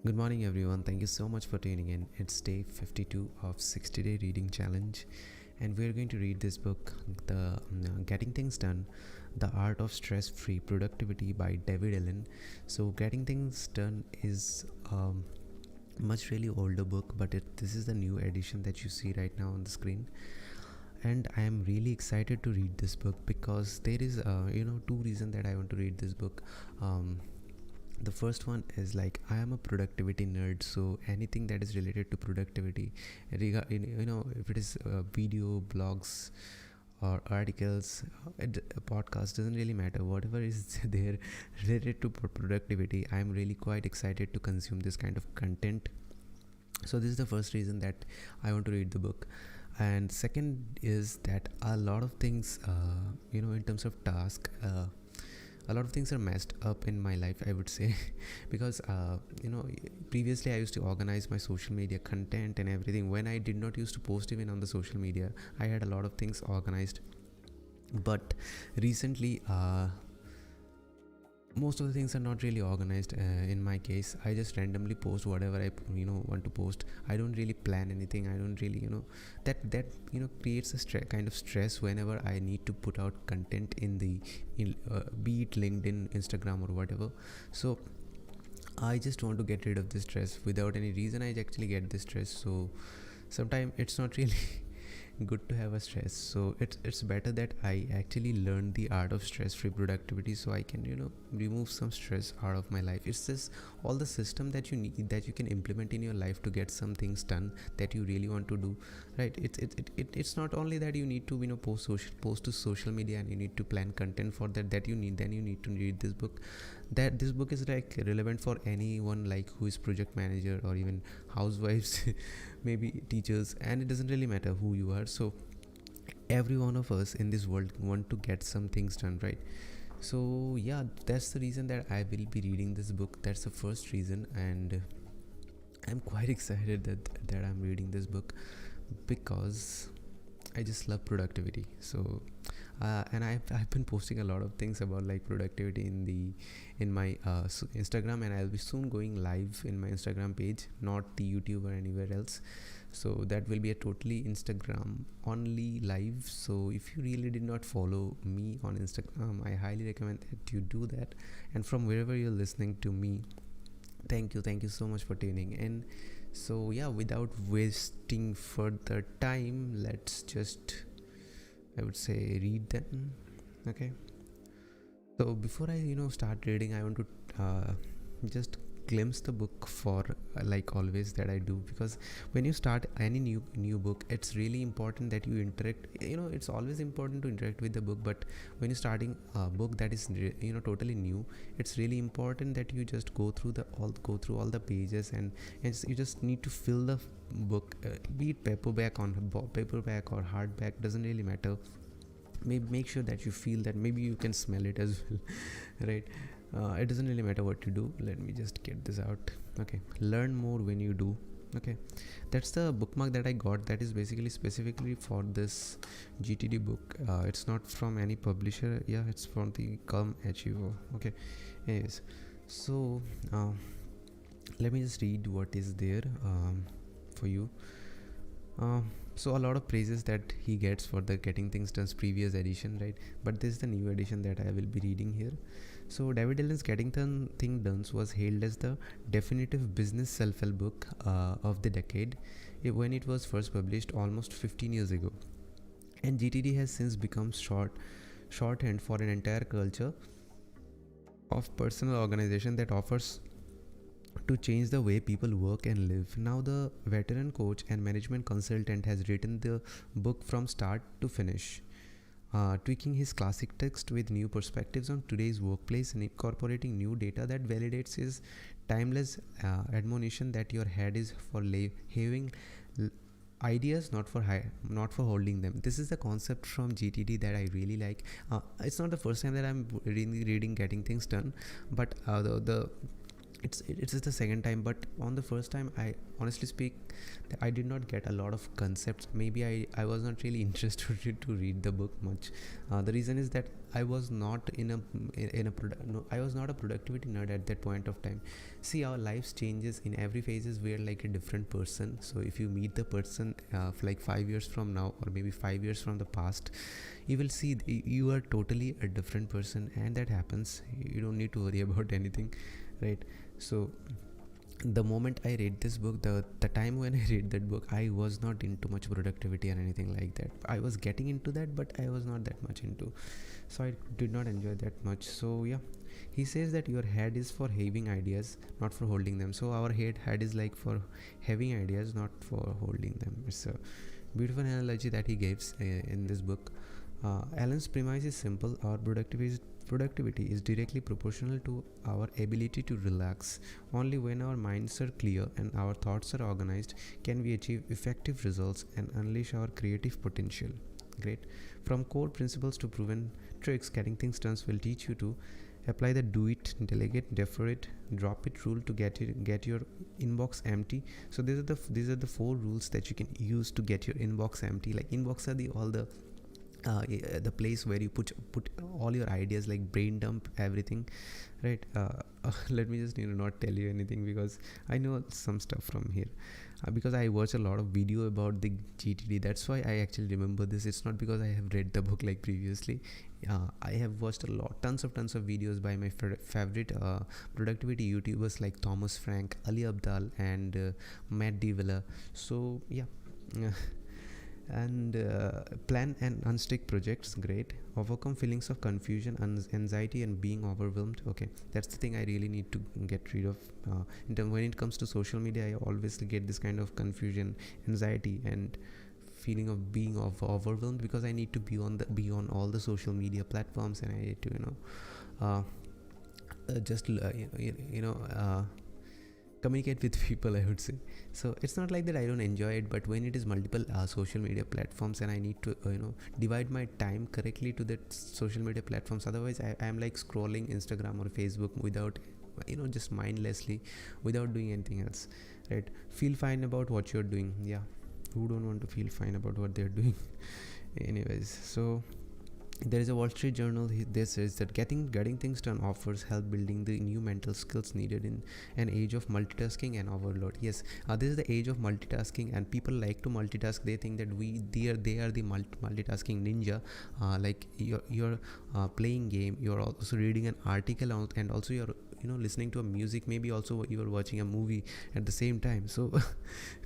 Good morning, everyone. Thank you so much for tuning in. It's day 52 of 60-day reading challenge, and we're going to read this book, the Getting Things Done: The Art of Stress-Free Productivity by David Allen. So, Getting Things Done is much really older book, but this is the new edition that you see right now on the screen. And I am really excited to read this book because there is two reasons that I want to read this book. The first one is, like, I am a productivity nerd, so anything that is related to productivity, if it is video, blogs, or articles, a podcast, doesn't really matter. Whatever is there related to productivity, I am really quite excited to consume this kind of content. So this is the first reason that I want to read the book. And second is that a lot of things, in terms of task, a lot of things are messed up in my life, I would say. Because previously I used to organize my social media content and everything. When I did not used to post even on the social media, I had a lot of things organized. But recently, most of the things are not really organized. In my case, I just randomly post whatever I want to post. I don't really plan anything. I don't really that creates a kind of stress whenever I need to put out content in be it LinkedIn, Instagram, or whatever. So I just want to get rid of this stress. Without any reason, I actually get this stress. So sometimes it's not really good to have a stress. So it's better that I actually learn the art of stress-free productivity, so I can remove some stress out of my life. It's just all the system that you need, that you can implement in your life to get some things done that you really want to do, right? It's not only that you need to post to social media, and you need to plan content for that you need to read this book. That this book is like relevant for anyone, like who is project manager, or even housewives, maybe teachers, and it doesn't really matter who you are. So every one of us in this world want to get some things done, right? So yeah, that's the reason that I will be reading this book. That's the first reason, and I'm quite excited that I'm reading this book because I just love productivity. So and I've been posting a lot of things about like productivity in my Instagram, and I'll be soon going live in my Instagram page, not the YouTube or anywhere else. So that will be a totally Instagram only live. So if you really did not follow me on Instagram, I highly recommend that you do that. And from wherever you're listening to me, thank you so much for tuning in. So yeah, without wasting further time, let's just, I would say, read them. Okay, so before I start reading, I want to just glimpse the book for like always that I do, because when you start any new book, it's really important that you interact. It's always important to interact with the book, but when you're starting a book that is totally new, it's really important that you just go through all the pages, and you just need to fill the book, be it paperback or hardback, doesn't really matter. Maybe make sure that you feel that, maybe you can smell it as well. Right? It doesn't really matter what you do. Let me just get this out. Okay, learn more when you do. Okay, that's the bookmark that I got, that is basically specifically for this GTD book. It's not from any publisher. Yeah, it's from the Come HUO. Okay, anyways, so let me just read what is there for you. So a lot of praises that he gets for the Getting Things Done previous edition, right? But this is the new edition that I will be reading here. So David Allen's Getting Things Done was hailed as the definitive business self-help book of the decade when it was first published almost 15 years ago. And GTD has since become shorthand for an entire culture of personal organization that offers to change the way people work and live. Now the veteran coach and management consultant has written the book from start to finish, tweaking his classic text with new perspectives on today's workplace and incorporating new data that validates his timeless admonition that your head is for having ideas, not for holding them. This is the concept from GTD that I really like. It's not the first time that I'm reading Getting Things Done, but the it's the second time, but on the first time, I honestly speak, I did not get a lot of concepts. Maybe I was not really interested to read the book much. The reason is that I was not I was not a productivity nerd at that point of time. See, our lives changes in every phases. We are like a different person. So if you meet the person like 5 years from now, or maybe 5 years from the past, you will see you are totally a different person, and that happens. You don't need to worry about anything, right? So the moment I read this book, the time when I read that book, I was not into much productivity or anything like that. I was getting into that, but I was not that much into, so I did not enjoy that much. So yeah, he says that your head is for having ideas, not for holding them. So our head is like for having ideas, not for holding them. It's a beautiful analogy that he gives in this book. Allen's premise is simple: our productivity is directly proportional to our ability to relax. Only when our minds are clear and our thoughts are organized can we achieve effective results and unleash our creative potential. Great. From core principles to proven tricks, getting things done will teach you to apply the do it, delegate, defer it, drop it rule to get your inbox empty. So these are the 4 rules that you can use to get your inbox empty. Like, inbox are the place where you put all your ideas, like brain dump everything, right? Let me just not tell you anything, because I know some stuff from here, because I watch a lot of video about the GTD. That's why I actually remember this. It's not because I have read the book like previously. I have watched tons of videos by my favorite productivity YouTubers like Thomas Frank, Ali Abdal, and Matt Devilla. So yeah. And plan and unstick projects. Great. Overcome feelings of confusion, anxiety, and being overwhelmed. Okay, that's the thing I really need to get rid of. When it comes to social media, I always get this kind of confusion, anxiety, and feeling of being overwhelmed, because I need to be on all the social media platforms, and I need to communicate with people, I would say. So it's not like that I don't enjoy it, but when it is multiple social media platforms, and I need to divide my time correctly to that social media platforms, otherwise I am like scrolling Instagram or Facebook without just mindlessly, without doing anything else, right? Feel fine about what you're doing. Yeah, who don't want to feel fine about what they're doing? Anyways, so there is a Wall Street Journal. This says that getting things done offers help building the new mental skills needed in an age of multitasking and overload. Yes, this is the age of multitasking, and people like to multitask. They think that they are the multitasking ninja. Like you're playing game, you're also reading an article, and also you're listening to a music. Maybe also you are watching a movie at the same time. So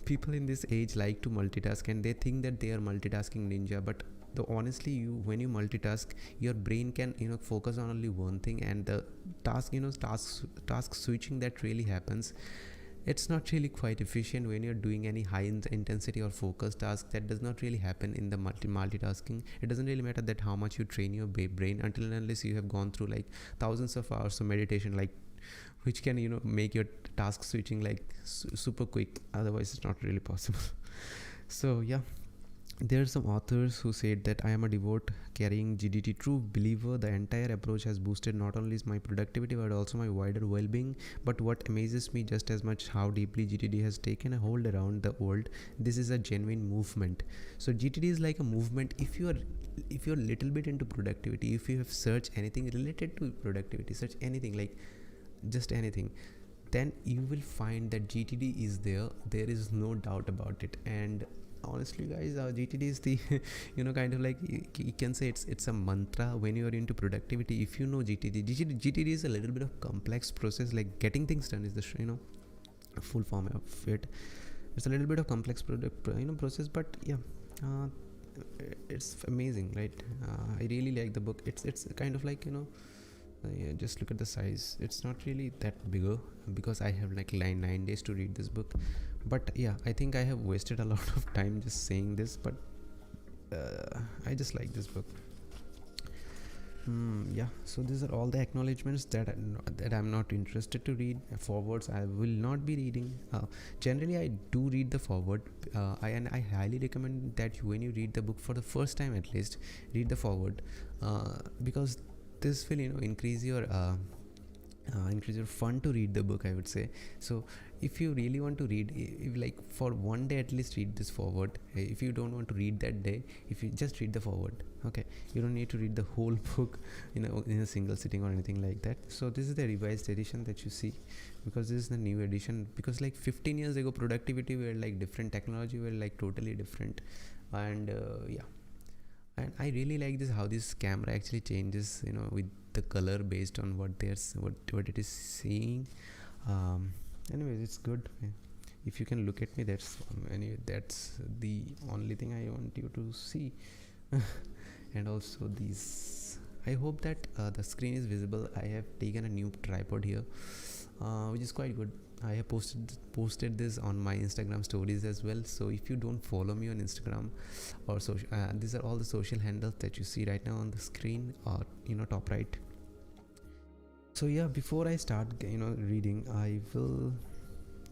people in this age like to multitask, and they think that they are multitasking ninja, but honestly, when you multitask, your brain can focus on only one thing, and the task switching that really happens, it's not really quite efficient when you're doing any high intensity or focus task. That does not really happen in the multitasking. It doesn't really matter that how much you train your brain, until and unless you have gone through like thousands of hours of meditation, like which can make your task switching like super quick. Otherwise it's not really possible. So yeah, there are some authors who said that I am a devout carrying GDT true believer. The entire approach has boosted not only my productivity but also my wider well-being. But what amazes me just as much how deeply GTD has taken a hold around the world. This is a genuine movement. So GTD is like a movement. If you're little bit into productivity, if you have searched anything related to productivity, search anything, like just anything, then you will find that GTD is there. There is no doubt about it. And honestly guys, GTD is the kind of like you can say it's a mantra when you are into productivity. If you know GTD is a little bit of complex process. Like getting things done is the full form of it. It's a little bit of complex process, but yeah, it's amazing, right? I really like the book. It's kind of like yeah, just look at the size. It's not really that bigger, because I have like 9 days to read this book. But yeah, I think I have wasted a lot of time just saying this, but I just like this book. Yeah, so these are all the acknowledgements that I'm not interested to read. Forwards I will not be reading. Generally I do read the forward, and I highly recommend that when you read the book for the first time, at least read the forward, because this will increase your increase your fun to read the book, I would say. So if you really want to read, if like for one day at least, read this forward. If you don't want to read that day, if you just read the forward, okay, you don't need to read the whole book in a single sitting or anything like that. So this is the revised edition that you see, because this is the new edition, because like 15 years ago productivity were like different, technology were like totally different. And yeah, and I really like this, how this camera actually changes, with the color based on what what it is seeing. Anyways, it's good. If you can look at me, that's the only thing I want you to see. And also these, I hope that the screen is visible. I have taken a new tripod here, which is quite good. I have posted this on my Instagram stories as well. So if you don't follow me on Instagram or social, these are all the social handles that you see right now on the screen, or top right. So yeah, before I start reading,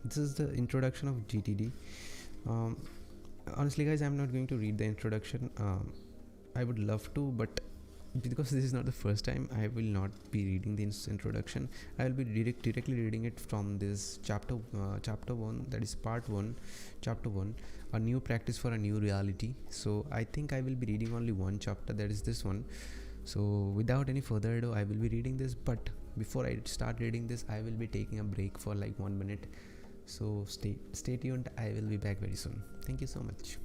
this is the introduction of GTD. Honestly guys, I'm not going to read the introduction. I would love to, but because this is not the first time, I will not be reading the introduction. I will be directly reading it from this chapter 1, that is part 1, chapter 1, a new practice for a new reality. So I think I will be reading only one chapter, that is this one. So without any further ado, I will be reading this, but before I start reading this, I will be taking a break for like 1 minute. So stay tuned. I will be back very soon. Thank you so much.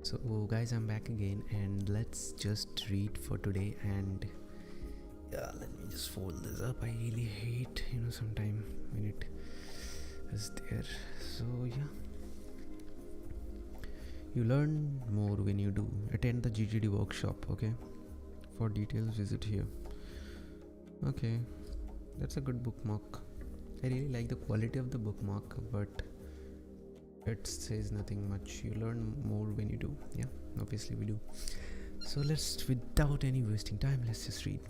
So guys, I'm back again, and let's just read for today. And yeah, let me just fold this up. I really hate sometime when it is there. So yeah, you learn more when you do. Attend the GTD workshop. Okay, for details visit here. Okay, that's a good bookmark. I really like the quality of the bookmark, but it says nothing much. You learn more when you do. Yeah, obviously we do. So let's, without any wasting time, let's just read.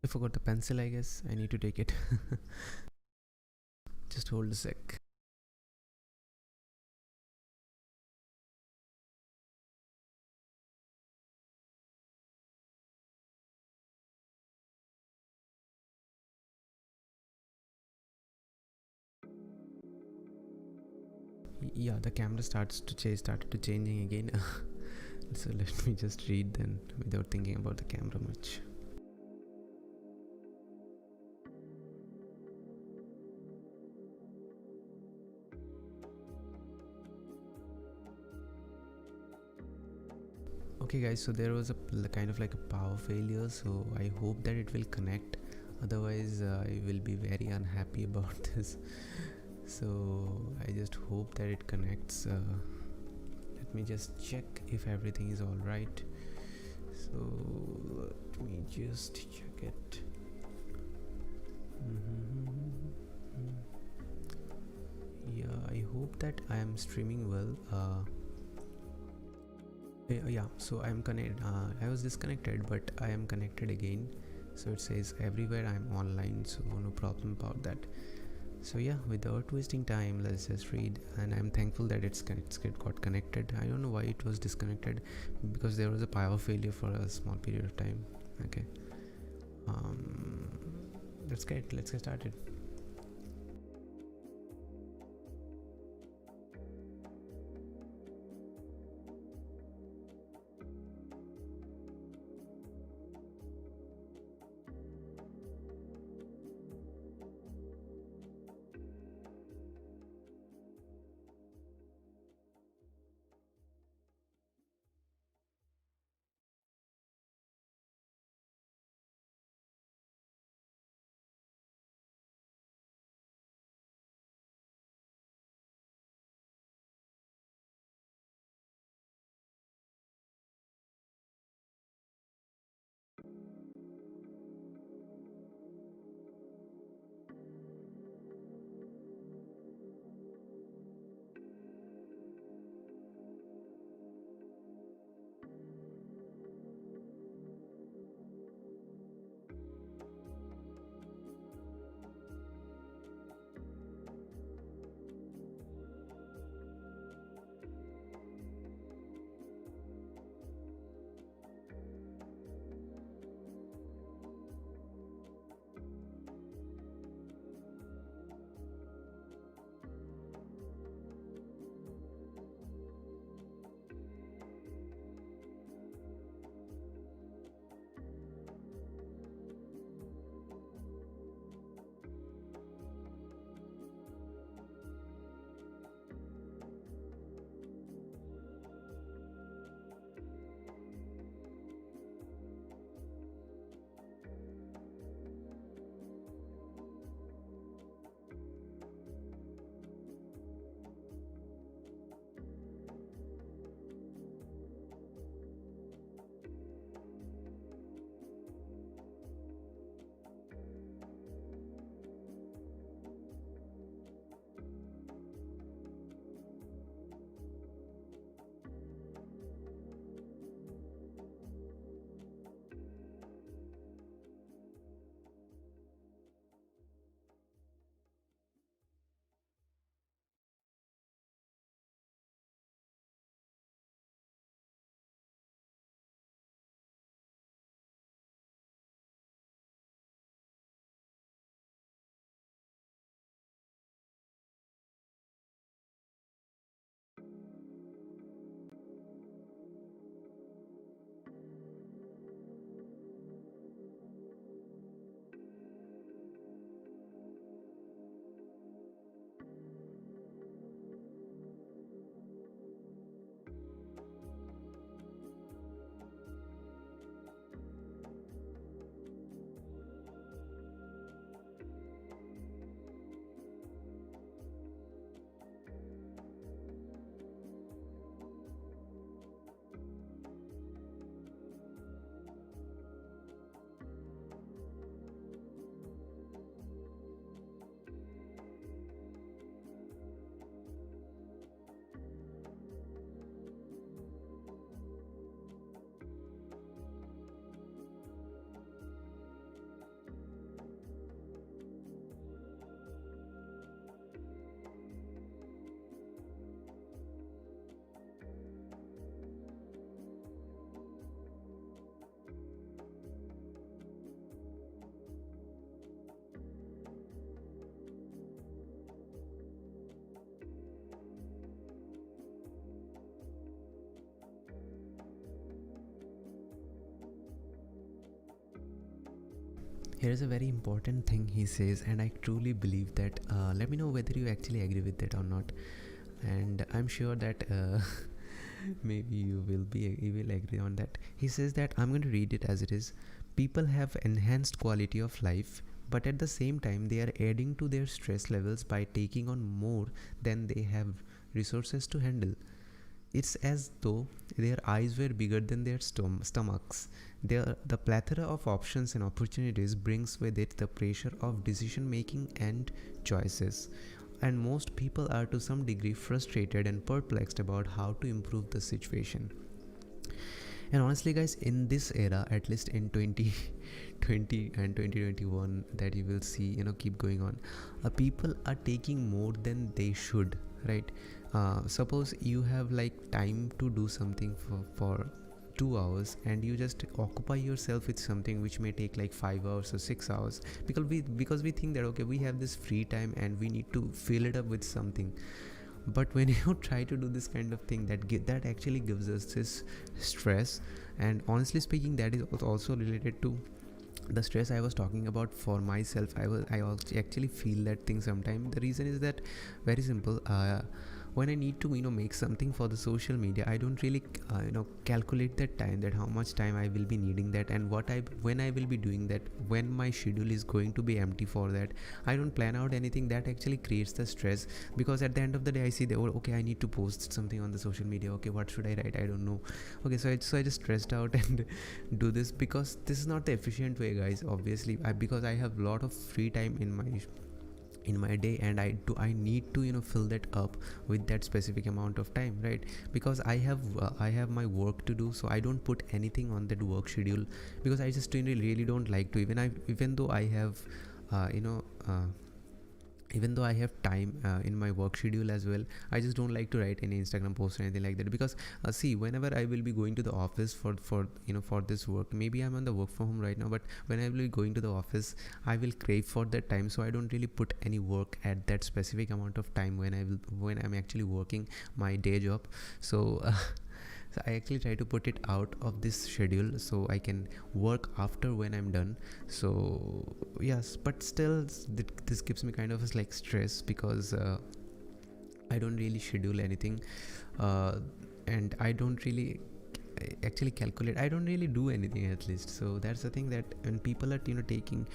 I forgot the pencil, I guess. I need to take it. Just hold a sec. Yeah, the camera started to changing again. So let me just read then, without thinking about the camera much. Okay guys, so there was a kind of like a power failure, so I hope that it will connect, otherwise I will be very unhappy about this. So I just hope that it connects. Let me just check if everything is all right. So let me just check it. Yeah, I hope that I am streaming well. Yeah, so I'm connected. I was disconnected, but I am connected again. So it says everywhere I'm online, so no problem about that. So yeah, without wasting time, let's just read. And I'm thankful that it got connected. I don't know why it was disconnected, because there was a power failure for a small period of time. Okay. Let's get started. Here's a very important thing he says, and I truly believe that. Let me know whether you actually agree with that or not. And I'm sure that maybe you will agree on that. He says that, I'm going to read it as it is. People have enhanced quality of life but at the same time they are adding to their stress levels by taking on more than they have resources to handle. It's as though their eyes were bigger than their stomachs. The plethora of options and opportunities brings with it the pressure of decision making and choices. And most people are to some degree frustrated and perplexed about how to improve the situation. And honestly guys, in this era, at least in 2020 and 2021, that you will see, keep going on, people are taking more than they should, right? Suppose you have like time to do something for 2 hours, and you just occupy yourself with something which may take like 5 hours or 6 hours, because we think that okay, we have this free time and we need to fill it up with something. But when you try to do this kind of thing, that actually gives us this stress. And honestly speaking, that is also related to the stress I was talking about for myself. I also actually feel that thing sometimes. The reason is that very simple. When I need to make something for the social media, I don't really calculate that time, that how much time I will be needing that, and when I will be doing that, when my schedule is going to be empty for that. I don't plan out anything. That actually creates the stress, because at the end of the day I see that, oh, okay, I need to post something on the social media. Okay, what should I write? I don't know. Okay, so I just stressed out and do this, because this is not the efficient way, guys. Obviously, because I have a lot of free time in my day, and I need to fill that up with that specific amount of time, right? Because I have my work to do, so I don't put anything on that work schedule, because I just really don't like to, even though I have even though I have time in my work schedule as well. I just don't like to write any Instagram post or anything like that, because see, whenever I will be going to the office for this work, maybe I'm on the work from home right now, but when I will be going to the office, I will crave for that time. So I don't really put any work at that specific amount of time when I'm actually working my day job. So so I actually try to put it out of this schedule so I can work after when I'm done. So yes, but still this gives me kind of like stress, because I don't really schedule anything, and I don't really actually calculate. I don't really do anything, at least. So that's the thing, that when people are taking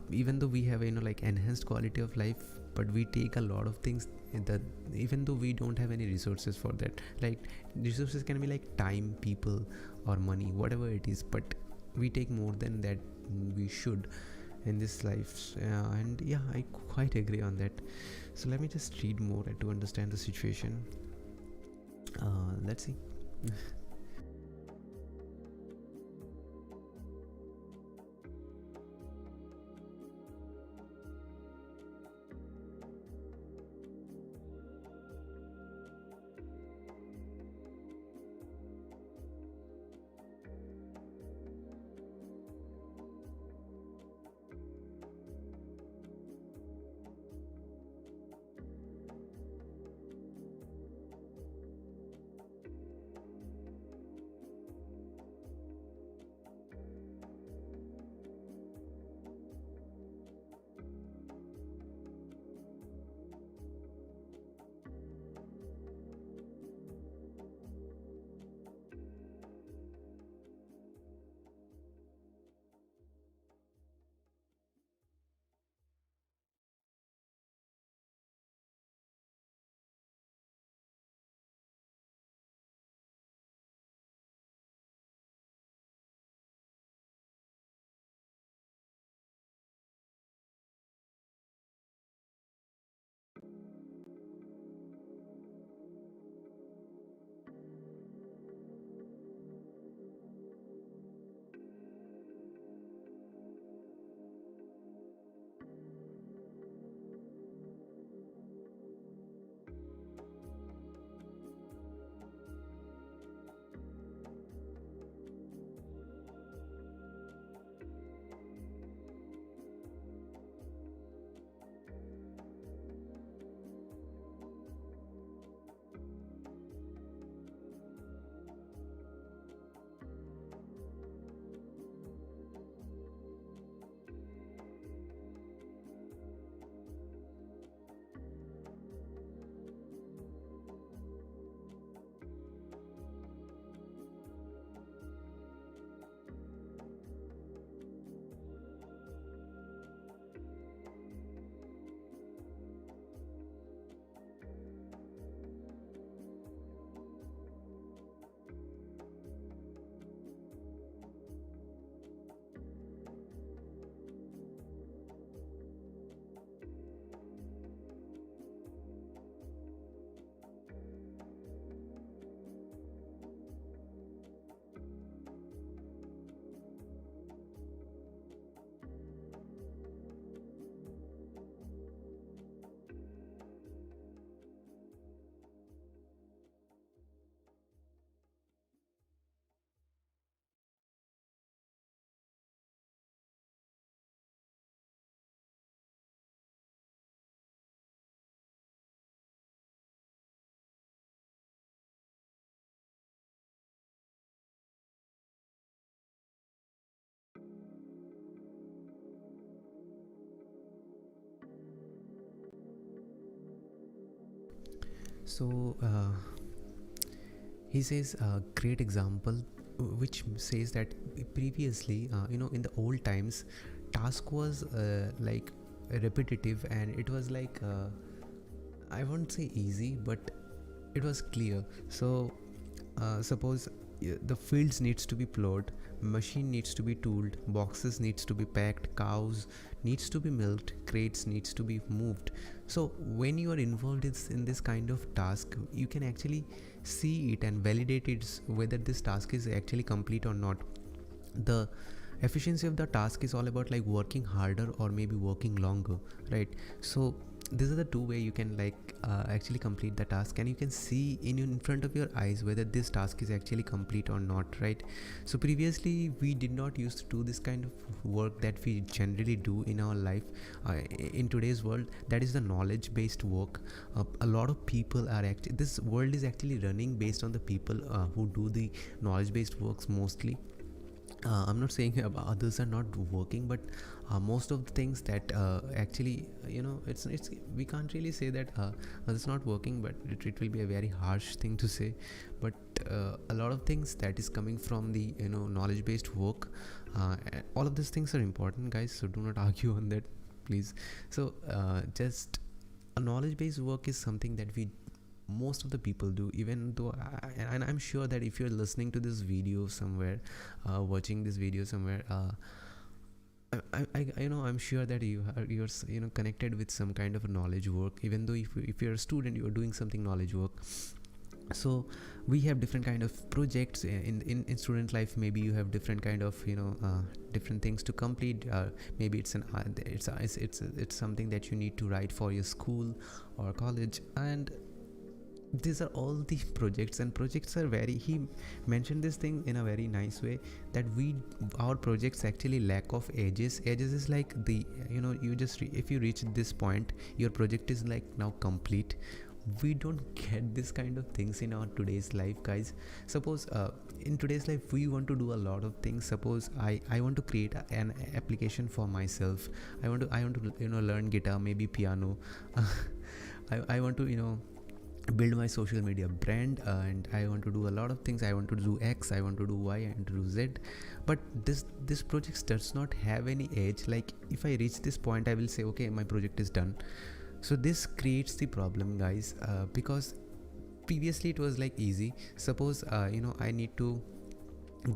even though we have like enhanced quality of life, but we take a lot of things that even though we don't have any resources for that. Like, resources can be like time, people, or money, whatever it is, but we take more than that we should in this life. And yeah, I quite agree on that. So let me just read more to understand the situation. Let's see. So he says a great example which says that previously in the old times task was like repetitive, and it was like I won't say easy, but it was clear. So suppose the fields needs to be plowed, machine needs to be tooled, boxes needs to be packed, cows needs to be milked, crates needs to be moved. So when you are involved in this kind of task, you can actually see it and validate it whether this task is actually complete or not. The efficiency of the task is all about like working harder or maybe working longer, right? So these are the two way you can like actually complete the task, and you can see in front of your eyes whether this task is actually complete or not, right? So previously we did not used to do this kind of work that we generally do in our life. In today's world, that is the knowledge based work. A lot of people are actually, this world is actually running based on the people who do the knowledge based works mostly. I'm not saying others are not working, but most of the things that actually it's we can't really say that it's not working, but it will be a very harsh thing to say. But a lot of things that is coming from the knowledge based work, all of these things are important, guys, so do not argue on that, please. So just a knowledge based work is something that we most of the people do, even though and I'm sure that if you're listening to this video somewhere, watching this video somewhere, I'm sure that you're connected with some kind of knowledge work. Even though if you're a student, you're doing something knowledge work. So we have different kind of projects in student life. Maybe you have different kind of different things to complete. Maybe it's something that you need to write for your school or college, and these are all the projects. And projects are very, he mentioned this thing in a very nice way, that our projects actually lack of edges. Edges is like the you just if you reach this point, your project is like now complete. We don't get this kind of things in our today's life, guys. Suppose in today's life we want to do a lot of things. Suppose I want to create an application for myself. I want to learn guitar, maybe piano. I want to build my social media brand, and I want to do a lot of things. I want to do X, I want to do Y, I want to do Z. But this project does not have any edge. Like if I reach this point, I will say, okay, my project is done. So this creates the problem, guys, because previously it was like easy. Suppose I need to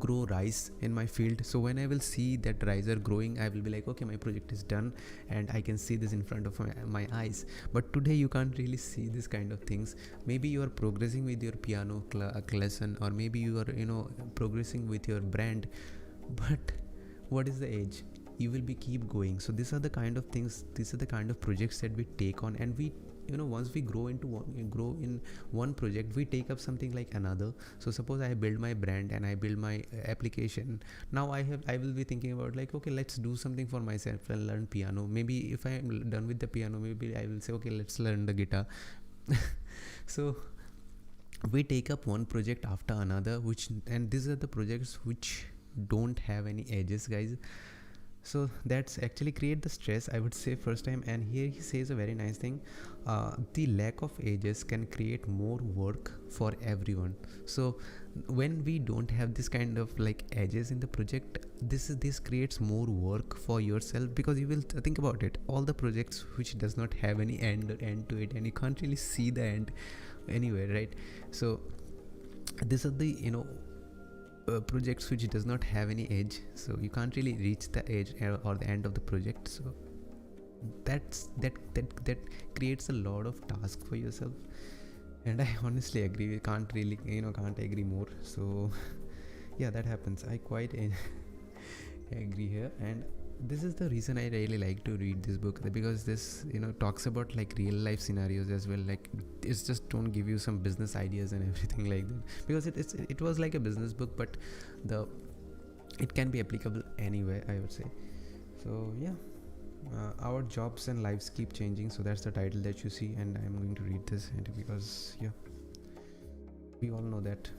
grow rice in my field. So when I will see that rice are growing, I will be like, okay, my project is done, and I can see this in front of my eyes. But today you can't really see this kind of things. Maybe you are progressing with your piano lesson, or maybe you are progressing with your brand, but what is the age? You will be keep going. So these are the kind of things, these are the kind of projects that we take on, and we once we grow in one project, we take up something like another. So suppose I build my brand and I build my application. Now I will be thinking about like, okay, let's do something for myself and learn piano. Maybe if I am done with the piano, maybe I will say, okay, let's learn the guitar. So we take up one project after another, and these are the projects which don't have any edges, guys. So that's actually create the stress, I would say, first time. And here he says a very nice thing, the lack of edges can create more work for everyone. So when we don't have this kind of like edges in the project, this creates more work for yourself, because you will think about it, all the projects which does not have any end to it, and you can't really see the end anywhere, right? So these are the projects which does not have any edge, so you can't really reach the edge or the end of the project. So that creates a lot of task for yourself, and I honestly agree. We can't really can't agree more. So yeah, that happens. I quite agree here, and this is the reason I really like to read this book, because this talks about like real life scenarios as well. Like it's just don't give you some business ideas and everything like that, because it was like a business book, but it can be applicable anywhere, I would say. So yeah, our jobs and lives keep changing. So that's the title that you see, and I'm going to read this because yeah, we all know that.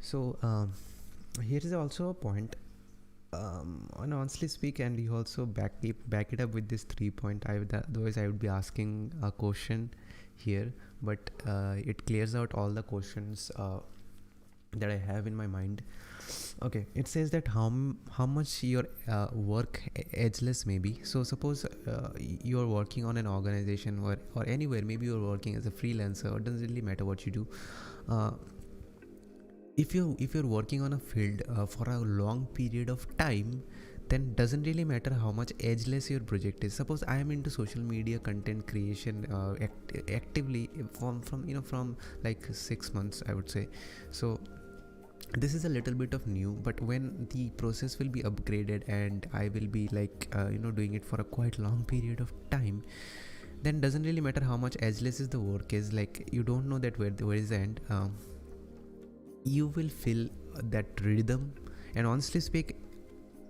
So here is also a point, and honestly speak, and you also back it up with this 3 point. Otherwise I would be asking a question here, but it clears out all the questions that I have in my mind. Okay, it says that how much your work edgeless maybe. So suppose you're working on an organization or anywhere, maybe you're working as a freelancer, or it doesn't really matter what you do. uh, if you're working on a field for a long period of time, then doesn't really matter how much edgeless your project is. Suppose I am into social media content creation actively from like 6 months, I would say. So this is a little bit of new, but when the process will be upgraded and I will be like doing it for a quite long period of time, then doesn't really matter how much edgeless is the work is. Like, you don't know that where is the end. You will feel that rhythm. And honestly speak,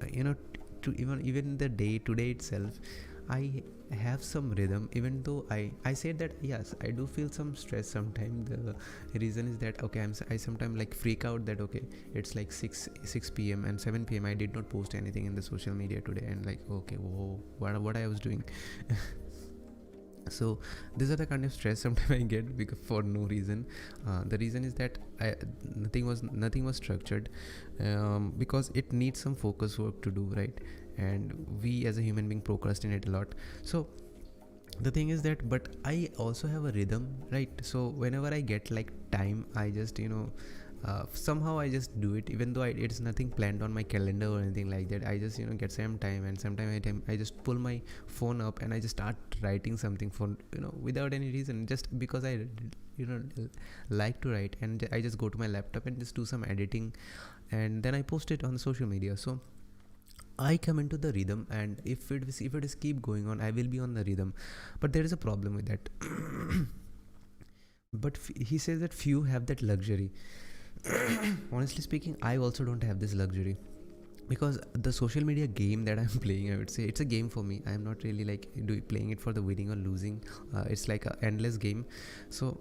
to even the day today itself, I have some rhythm. Even though I said that yes, I do feel some stress sometimes. The reason is that okay, I sometimes like freak out that okay, it's like 6 p.m. and 7 p.m. I did not post anything in the social media today, and like okay, whoa, what I was doing. So these are the kind of stress sometimes I get because for no reason. The reason is that nothing was structured, because it needs some focus work to do, right? And we as a human being procrastinate a lot. So the thing is that, but I also have a rhythm, right? So whenever I get like time, I just somehow I just do it, even though it's nothing planned on my calendar or anything like that. I just get some time, and sometimes I just pull my phone up and I just start writing something for without any reason, just because I like to write, and I just go to my laptop and just do some editing, and then I post it on social media. So I come into the rhythm, and if it is keep going on, I will be on the rhythm. But there is a problem with that. But he says that few have that luxury. Honestly speaking, I also don't have this luxury, because the social media game that I'm playing, I would say it's a game for me. I'm not really like playing it for the winning or losing. It's like an endless game. So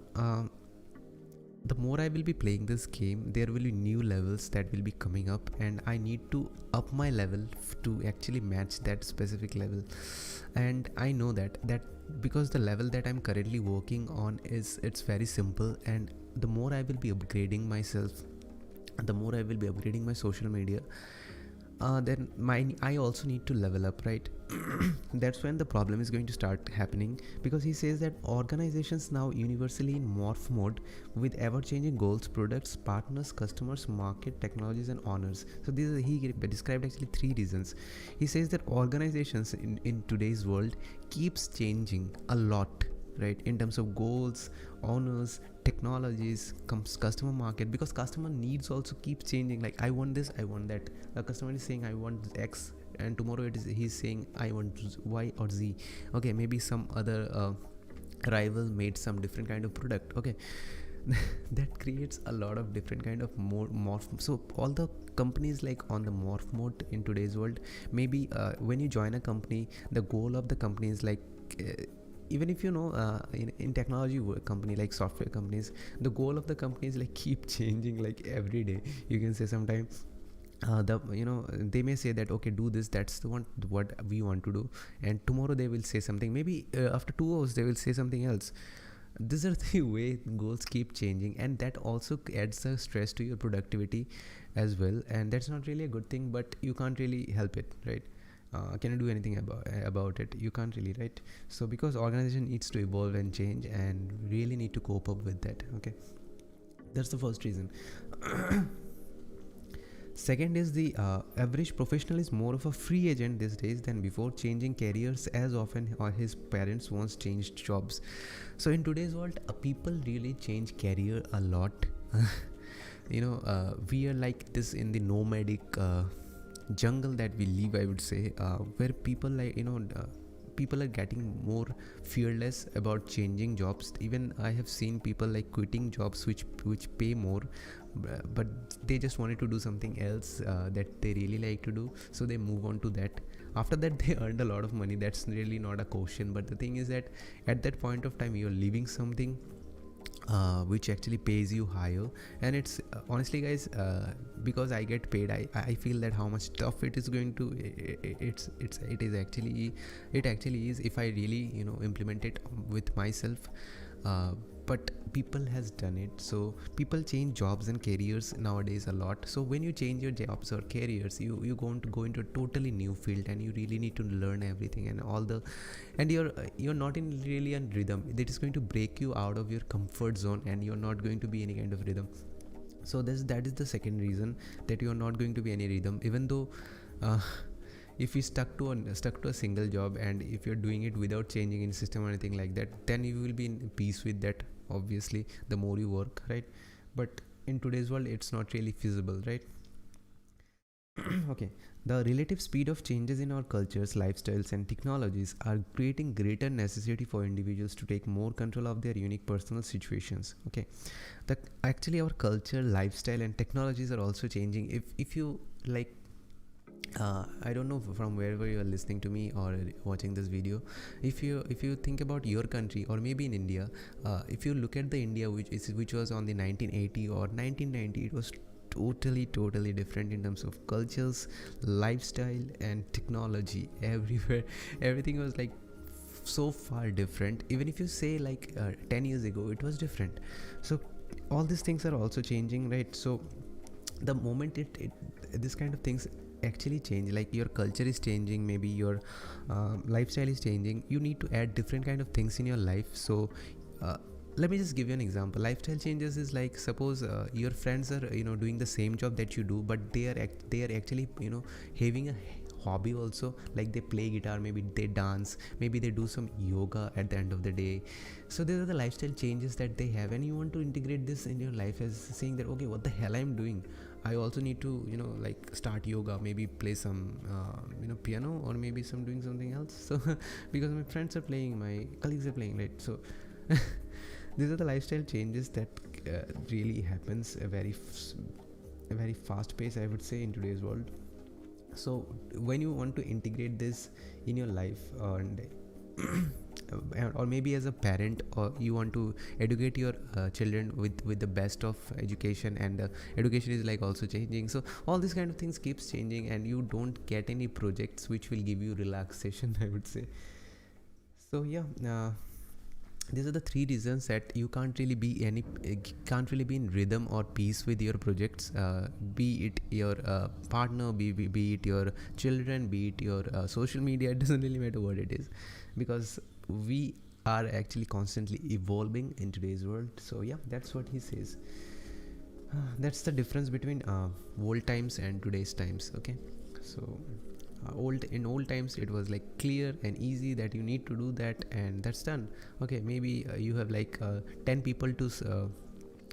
the more I will be playing this game, there will be new levels that will be coming up, and I need to up my level to actually match that specific level. And I know that because the level that I'm currently working on it's very simple, and the more I will be upgrading myself, the more I will be upgrading my social media, then I also need to level up, right? That's when the problem is going to start happening, because he says that organizations now universally in morph mode with ever-changing goals, products, partners, customers, market, technologies, and honors. So he described actually 3 reasons. He says that organizations in today's world keeps changing a lot, right, in terms of goals, honors, technologies, customer market, because customer needs also keep changing. Like, I want this, I want that. The customer is saying I want X, and tomorrow he's saying I want Y or Z. Okay, maybe some other rival made some different kind of product. Okay. That creates a lot of different kind of morph. So all the companies like on the morph mode in today's world. Maybe when you join a company, the goal of the company is like even if in technology company, like software companies, the goal of the company is like keep changing like every day. You can say sometimes they may say that okay, do this, that's the one what we want to do, and tomorrow they will say something. Maybe after 2 hours they will say something else. These are the way goals keep changing, and that also adds a stress to your productivity as well, and that's not really a good thing, but you can't really help it, right? Can you do anything about it? You can't really, right? So because organization needs to evolve and change, and really need to cope up with that. Okay, that's the first reason. Second is the average professional is more of a free agent these days than before, changing careers as often or his parents once changed jobs. So in today's world, people really change career a lot. We are like this in the nomadic jungle that we live, I would say, where people people are getting more fearless about changing jobs. Even I have seen people like quitting jobs which pay more, but they just wanted to do something else that they really like to do, so they move on to that. After that they earned a lot of money. That's really not a question, but the thing is that at that point of time you're leaving something which actually pays you higher. And it's honestly guys, because I get paid, I feel that how much tough it is going to, it actually is, if I really implement it with myself. uh, but people has done it. So people change jobs and careers nowadays a lot. So when you change your jobs or careers, you going to go into a totally new field, and you really need to learn everything and all the, and you're not in really a rhythm. That is going to break you out of your comfort zone, and you're not going to be any kind of rhythm. So that is the second reason, that you're not going to be any rhythm. Even though uh, if you stuck to a single job, and if you're doing it without changing any system or anything like that, then you will be in peace with that, obviously, the more you work, right? But in today's world, it's not really feasible, right? Okay, the relative speed of changes in our cultures, lifestyles, and technologies are creating greater necessity for individuals to take more control of their unique personal situations. Okay, actually our culture, lifestyle, and technologies are also changing. If you like, I don't know from wherever you are listening to me or watching this video, if you think about your country, or maybe in India, if you look at the India which was on the 1980 or 1990, it was totally different in terms of cultures, lifestyle, and technology. Everywhere, everything was like so far different. Even if you say like 10 years ago, it was different. So all these things are also changing, right? So the moment this kind of things actually change, like your culture is changing, maybe your lifestyle is changing, you need to add different kind of things in your life. So uh, let me just give you an example. Lifestyle changes is like, suppose your friends are doing the same job that you do, but they are actually having a hobby also, like they play guitar, maybe they dance, maybe they do some yoga at the end of the day. So these are the lifestyle changes that they have, and you want to integrate this in your life as saying that, okay, what the hell I'm doing, I also need to like start yoga, maybe play some piano, or maybe some doing something else. So because my friends are playing, my colleagues are playing, right? So these are the lifestyle changes that really happens a very fast pace, I would say, in today's world. So when you want to integrate this in your life, and or maybe as a parent, or you want to educate your children with the best of education, and education is like also changing. So all these kind of things keeps changing, and you don't get any projects which will give you relaxation, I would say. So yeah, these are the three reasons that you can't really be in rhythm or peace with your projects, be it your partner, be it your children, be it your social media. It doesn't really matter what it is, because we are actually constantly evolving in today's world. So yeah, that's what he says. That's the difference between old times and today's times. Okay, so old times it was like clear and easy that you need to do that, and that's done. Okay, maybe you have like 10 people to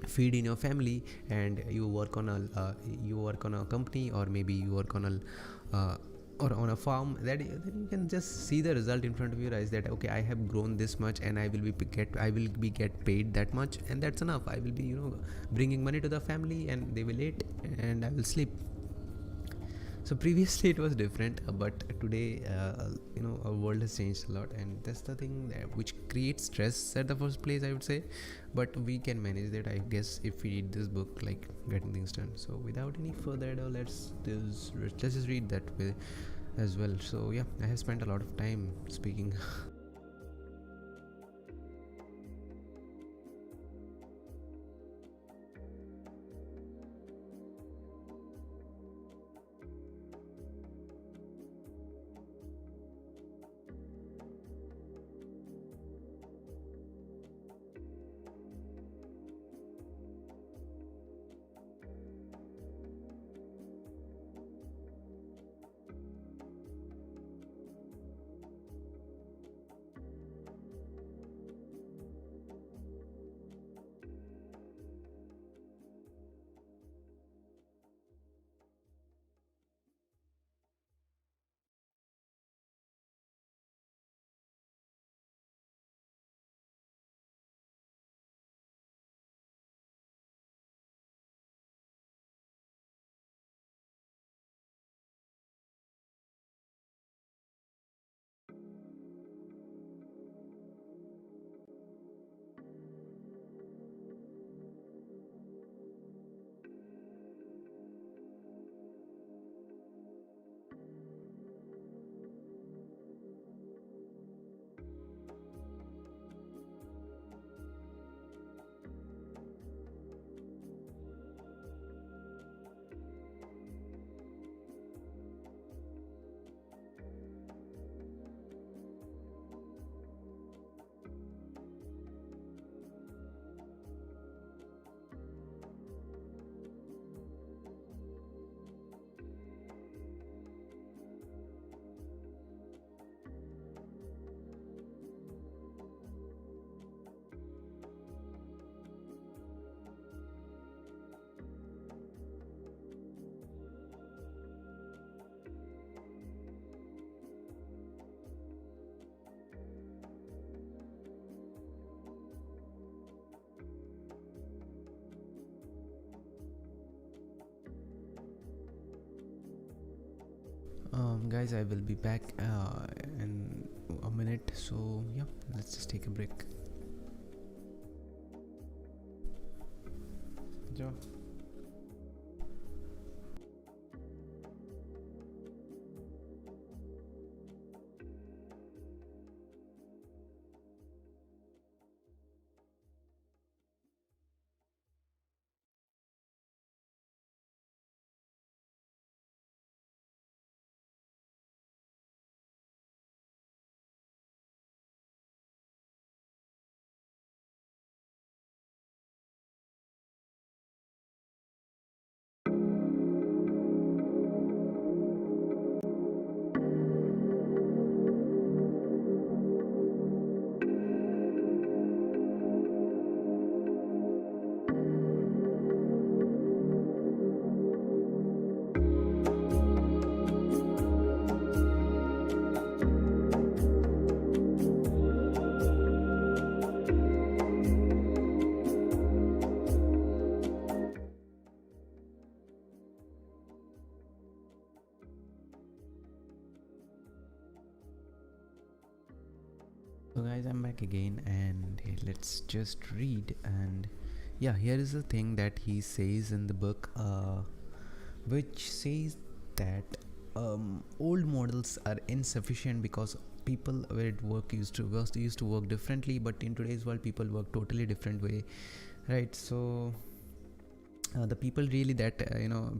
feed in your family, and you work on a company, or maybe you work on a or on a farm, that then you can just see the result in front of your eyes, that okay, I have grown this much, and I will be get paid that much, and that's enough. I will be bringing money to the family, and they will eat, and I will sleep. So previously it was different, but today our world has changed a lot, and that's the thing which creates stress at the first place, I would say. But we can manage that, I guess, if we read this book, like getting things done. So without any further ado, let's just read that way as well. So yeah, I have spent a lot of time speaking. guys, I will be back in a minute, so yeah, let's just take a break. Joe. So guys, I'm back again, and let's just read. And yeah, here is the thing that he says in the book, which says that old models are insufficient because people where it work used to work differently, but in today's world people work totally different way, right? So the people really that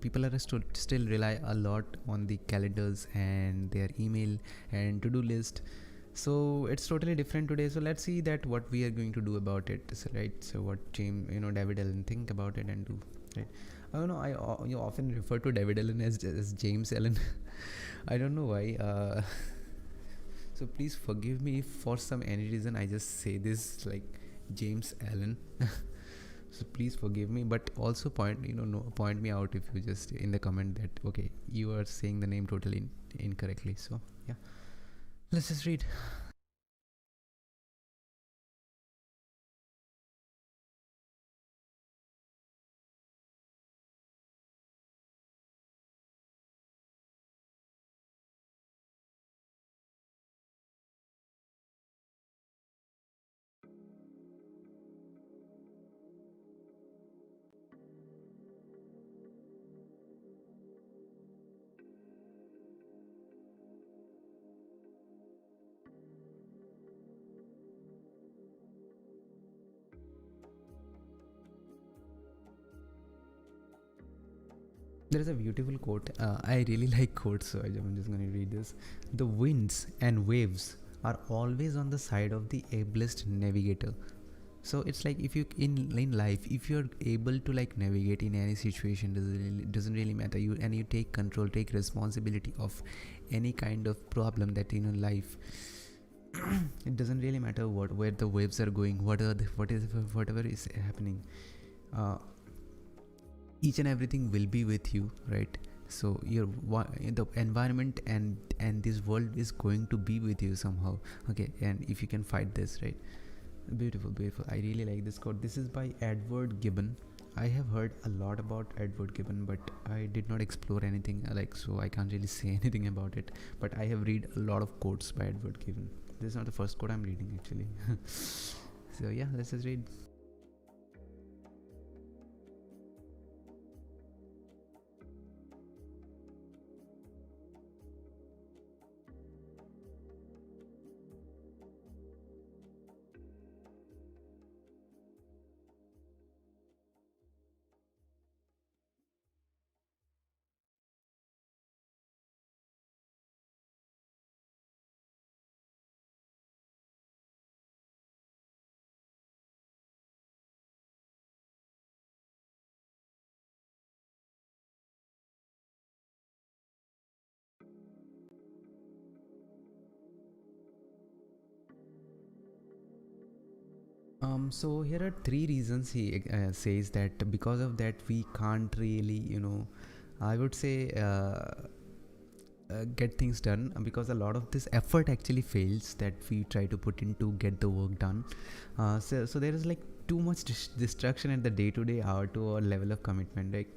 people are still rely a lot on the calendars and their email and to-do list. So it's totally different today. So let's see that what we are going to do about it, right? So what James, David Allen think about it and do, right? I don't know. You often refer to David Allen as James Allen. I don't know why. So please forgive me if for some any reason I just say this like James Allen. So please forgive me, but also point me out if you just in the comment that okay, you are saying the name totally incorrectly. So yeah, let's just read. There is a beautiful quote. I really like quotes, so I'm just going to read this. The winds and waves are always on the side of the ablest navigator. So it's like if you in life, if you're able to like navigate in any situation, doesn't really matter. You take control, take responsibility of any kind of problem that life. It doesn't really matter where the waves are going, whatever is happening. Each and everything will be with you, right? So the environment and this world is going to be with you somehow, okay? And if you can fight this, right? Beautiful. I really like this quote. This is by Edward Gibbon. I have heard a lot about Edward Gibbon, but I did not explore anything so I can't really say anything about it, but I have read a lot of quotes by Edward Gibbon. This is not the first quote I'm reading actually. So yeah, let's just read. So here are 3 reasons he says that because of that we can't really, I would say, get things done, because a lot of this effort actually fails that we try to put in to get the work done. So there is like too much distraction at the day-to-day hour to our level of commitment. Like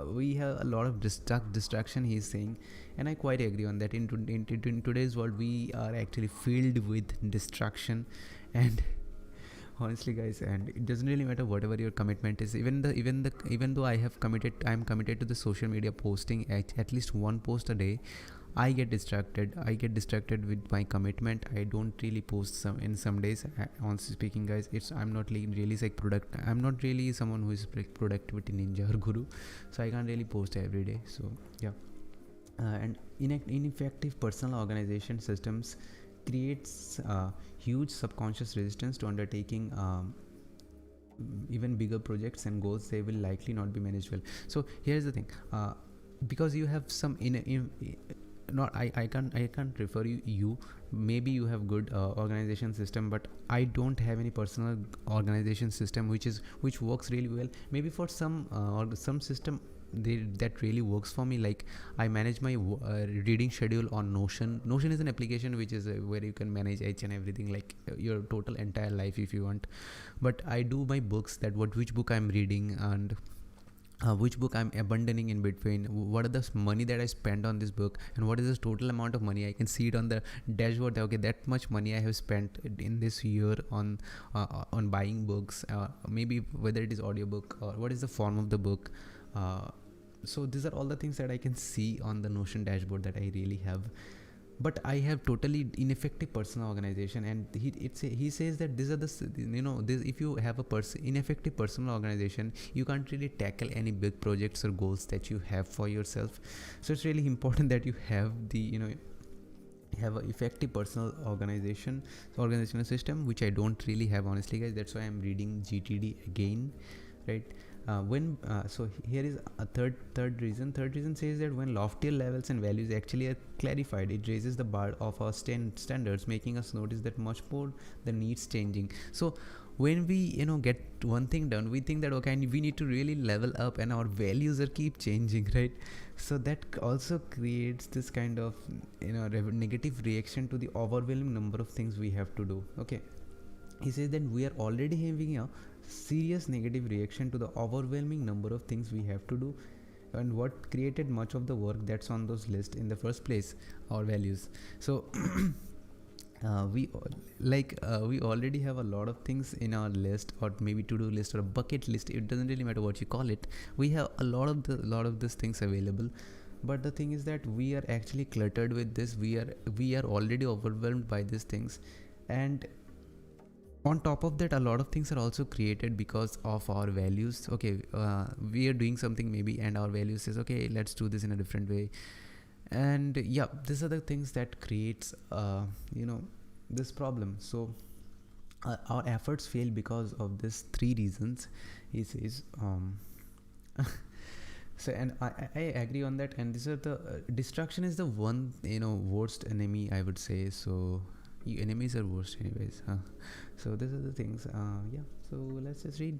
we have a lot of distraction, he's saying, and I quite agree on that. In today's world, we are actually filled with distraction, and honestly guys, and it doesn't really matter whatever your commitment is. Even though I'm committed to the social media posting at least one post a day, I get distracted with my commitment. I don't really post some days. Honestly speaking guys, I'm not really like I'm not really someone who is like productivity ninja or guru, so I can't really post every day. So yeah. And ineffective personal organization systems creates huge subconscious resistance to undertaking even bigger projects and goals. They will likely not be managed well. So here's the thing, because you have some not I can't refer you maybe you have good organization system, but I don't have any personal organization system which works really well. Maybe for some or some system that really works for me. Like I manage my reading schedule on Notion is an application which is where you can manage each and everything, like your total entire life if you want. But I do my books, that which book I'm reading, and which book I'm abandoning in between, what are the money that I spend on this book, and what is the total amount of money. I can see it on the dashboard that, okay, that much money I have spent in this year on buying books, maybe whether it is audiobook or what is the form of the book. So these are all the things that I can see on the Notion dashboard that I really have. But I have totally ineffective personal organization, and he says that these are this, if you have a ineffective personal organization, you can't really tackle any big projects or goals that you have for yourself. So it's really important that you have have an effective personal organizational system, which I don't really have, honestly guys. That's why I'm reading GTD again, right? So here is a third reason says that when loftier levels and values actually are clarified, it raises the bar of our standards, making us notice that much more the needs changing. So when we get one thing done, we think that okay, we need to really level up, and our values are keep changing, right? So that also creates this kind of negative reaction to the overwhelming number of things we have to do. Okay, he says that we are already having a serious negative reaction to the overwhelming number of things we have to do, and what created much of the work that's on those lists in the first place, our values. So we already have a lot of things in our list, or maybe to-do list or a bucket list. It doesn't really matter what you call it. We have a lot of these things available, but the thing is that we are actually cluttered with this. We are already overwhelmed by these things, and on top of that, a lot of things are also created because of our values. Okay, we are doing something maybe, and our value says, okay, let's do this in a different way. And yeah, these are the things that creates this problem. So our efforts fail because of these three reasons, he says. So, and I agree on that, and these are the distraction is the one worst enemy, I would say. So enemies are worst anyways, huh? So these are the things. Yeah, so let's just read.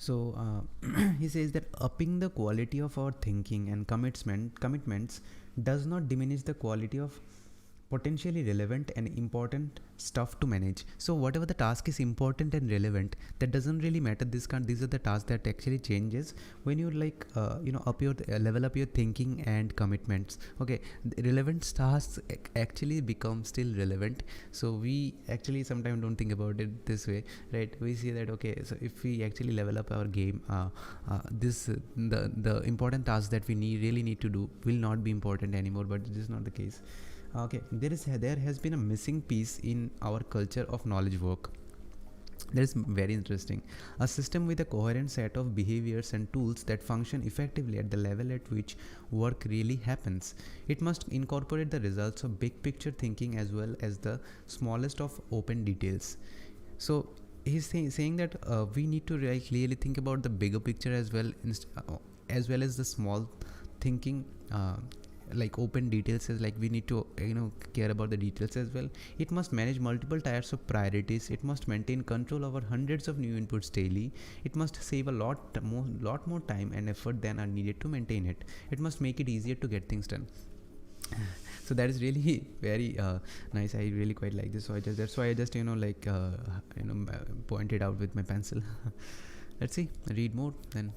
So he says that upping the quality of our thinking and commitments does not diminish the quality of potentially relevant and important stuff to manage. So whatever the task is important and relevant, that doesn't really matter. These are the tasks that actually changes when you like up your level up your thinking and commitments. Okay, the relevant tasks actually become still relevant. So we actually sometimes don't think about it this way, right? We see that, okay, so if we actually level up our game, the important tasks that we really need to do will not be important anymore. But this is not the case. Okay, there has been a missing piece in our culture of knowledge work. That is very interesting. A system with a coherent set of behaviors and tools that function effectively at the level at which work really happens. It must incorporate the results of big picture thinking as well as the smallest of open details. So he's saying that we need to really think about the bigger picture as well as the small thinking. Like open details, is like we need to care about the details as well. It must manage multiple tiers of priorities. It must maintain control over hundreds of new inputs daily. It must save a lot more time and effort than are needed to maintain it. It must make it easier to get things done. So that is really very nice. I really quite like this. So that's why I just pointed out with my pencil. Let's see, read more then.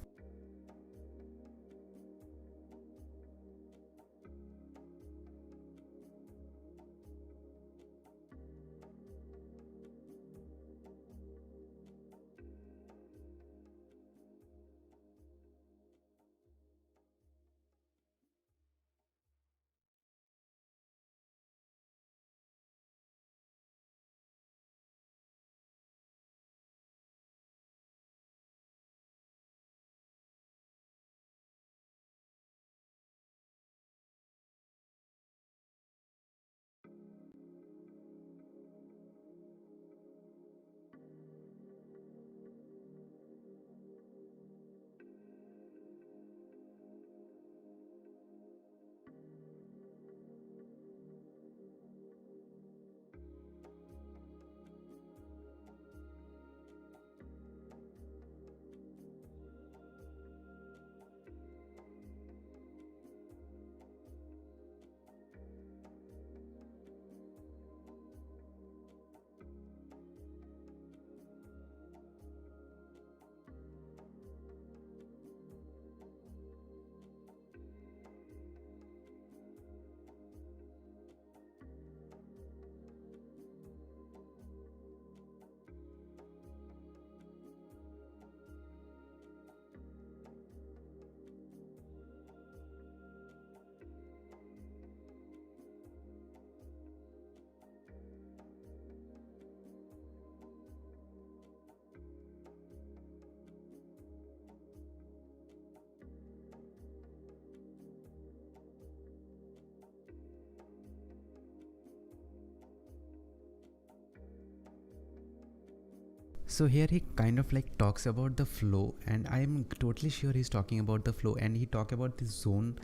So here he kind of like talks about the flow, and I am totally sure he's talking about the flow, and he talk about this zone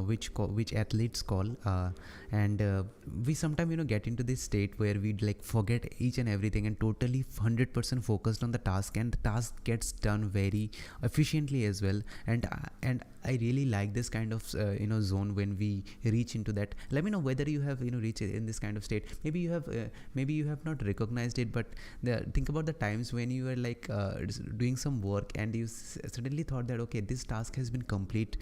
which athletes call, and we sometimes get into this state where we like forget each and everything and totally 100% focused on the task, and the task gets done very efficiently as well. And I really like this kind of zone when we reach into that. Let me know whether you have reached in this kind of state. Maybe you have not recognized it, but think about the times when you were like doing some work and you suddenly thought that, okay, this task has been complete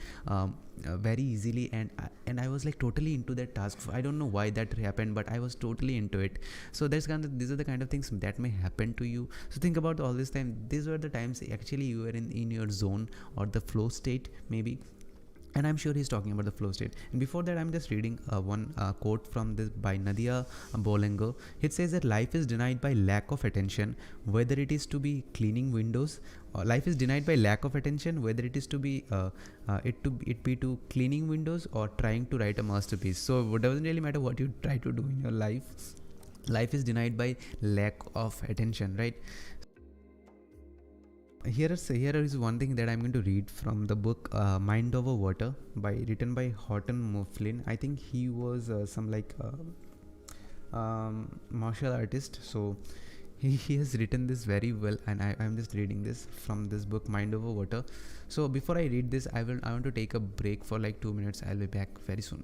very easily, and I was like totally into that task. I don't know why that happened, but I was totally into it. So these are the kind of things that may happen to you. So think about all this time. These were the times actually you were in your zone or the flow state maybe. And I'm sure he's talking about the flow state. And before that, I'm just reading one quote from this by Nadia Boulanger. It says that life is denied by lack of attention, whether it is to be cleaning windows. Life is denied by lack of attention, whether it is to be to cleaning windows or trying to write a masterpiece. So it doesn't really matter what you try to do in your life. Life is denied by lack of attention, right? Here is one thing that I'm going to read from the book Mind Over Water, written by Horton Mifflin. I think he was some like martial artist. So he has written this very well, and I'm just reading this from this book, Mind Over Water. So before I read this, I want to take a break for like 2 minutes. I'll be back very soon.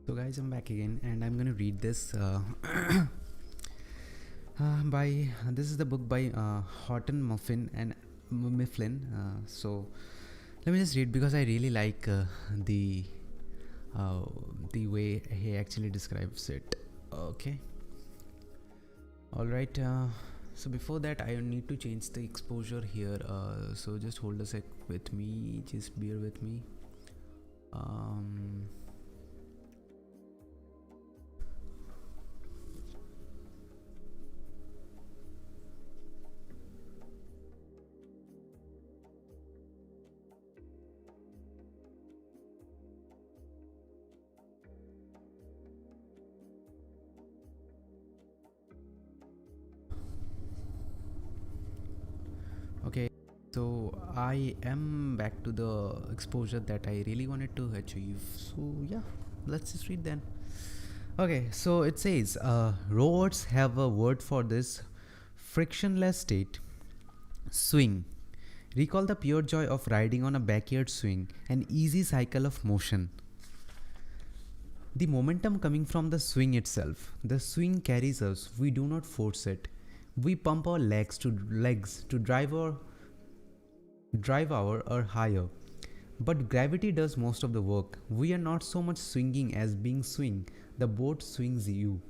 So guys, I'm back again, and I'm gonna read this by this is the book by Horton Muffin and Mifflin. So let me just read, because I really like the way he actually describes it. Okay, all right. So before that, I need to change the exposure here. So just hold a sec with me. Just bear with me. Okay, so I am back to the exposure that I really wanted to achieve. So yeah, let's just read then. Okay, so it says robots have a word for this frictionless state: swing. Recall the pure joy of riding on a backyard swing, an easy cycle of motion. The momentum coming from the swing itself. The swing carries us, we do not force it. We pump our legs to drive our or higher. But gravity does most of the work. We are not so much swinging as being swing. The boat swings you.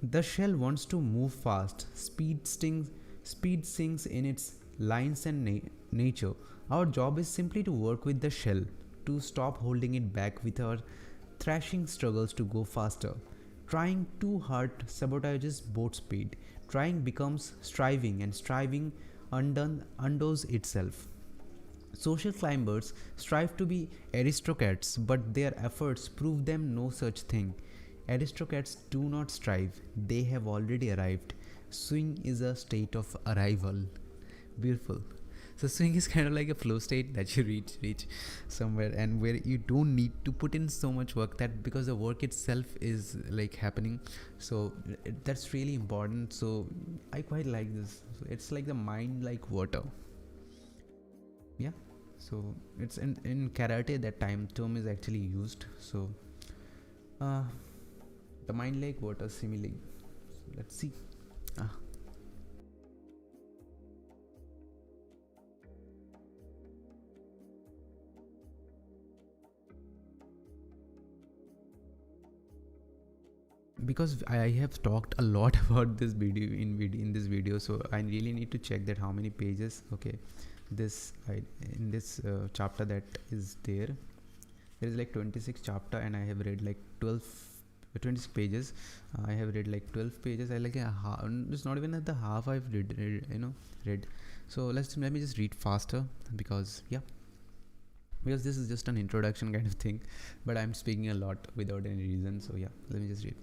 The shell wants to move fast. Speed sinks in its lines and nature. Our job is simply to work with the shell, to stop holding it back with our thrashing struggles to go faster. Trying too hard sabotages boat speed. Trying becomes striving, and striving undoes itself. Social climbers strive to be aristocrats, but their efforts prove them no such thing. Aristocrats do not strive, they have already arrived. Swing is a state of arrival. Beautiful. So swing is kind of like a flow state that you reach somewhere, and where you don't need to put in so much work, that because the work itself is like happening. So that's really important. So I quite like this. So it's like the mind like water. Yeah, so it's in karate that time term is actually used. So the mind like water simile. So let's see. Because I have talked a lot about this video in this video, so I really need to check that how many pages. Okay, in this chapter that is there is like 26 chapter, and I have read like 26 pages. I have read like 12 pages. I like it's not even at the half I've read. So let me just read faster, because because this is just an introduction kind of thing, but I'm speaking a lot without any reason. So yeah, let me just read.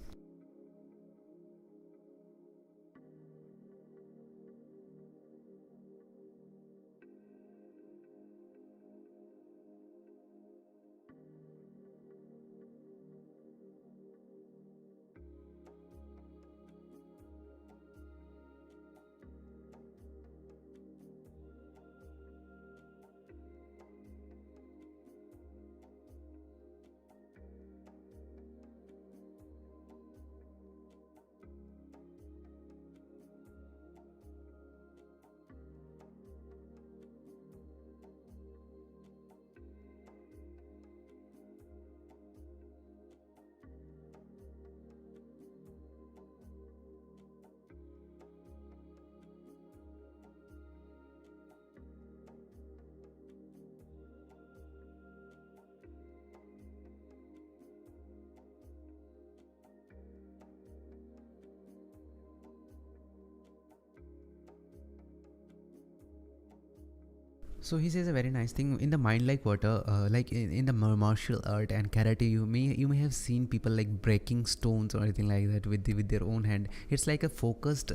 So he says a very nice thing in the mind like water, like in the martial art and karate. You may have seen people like breaking stones or anything like that with their own hand. It's like a focused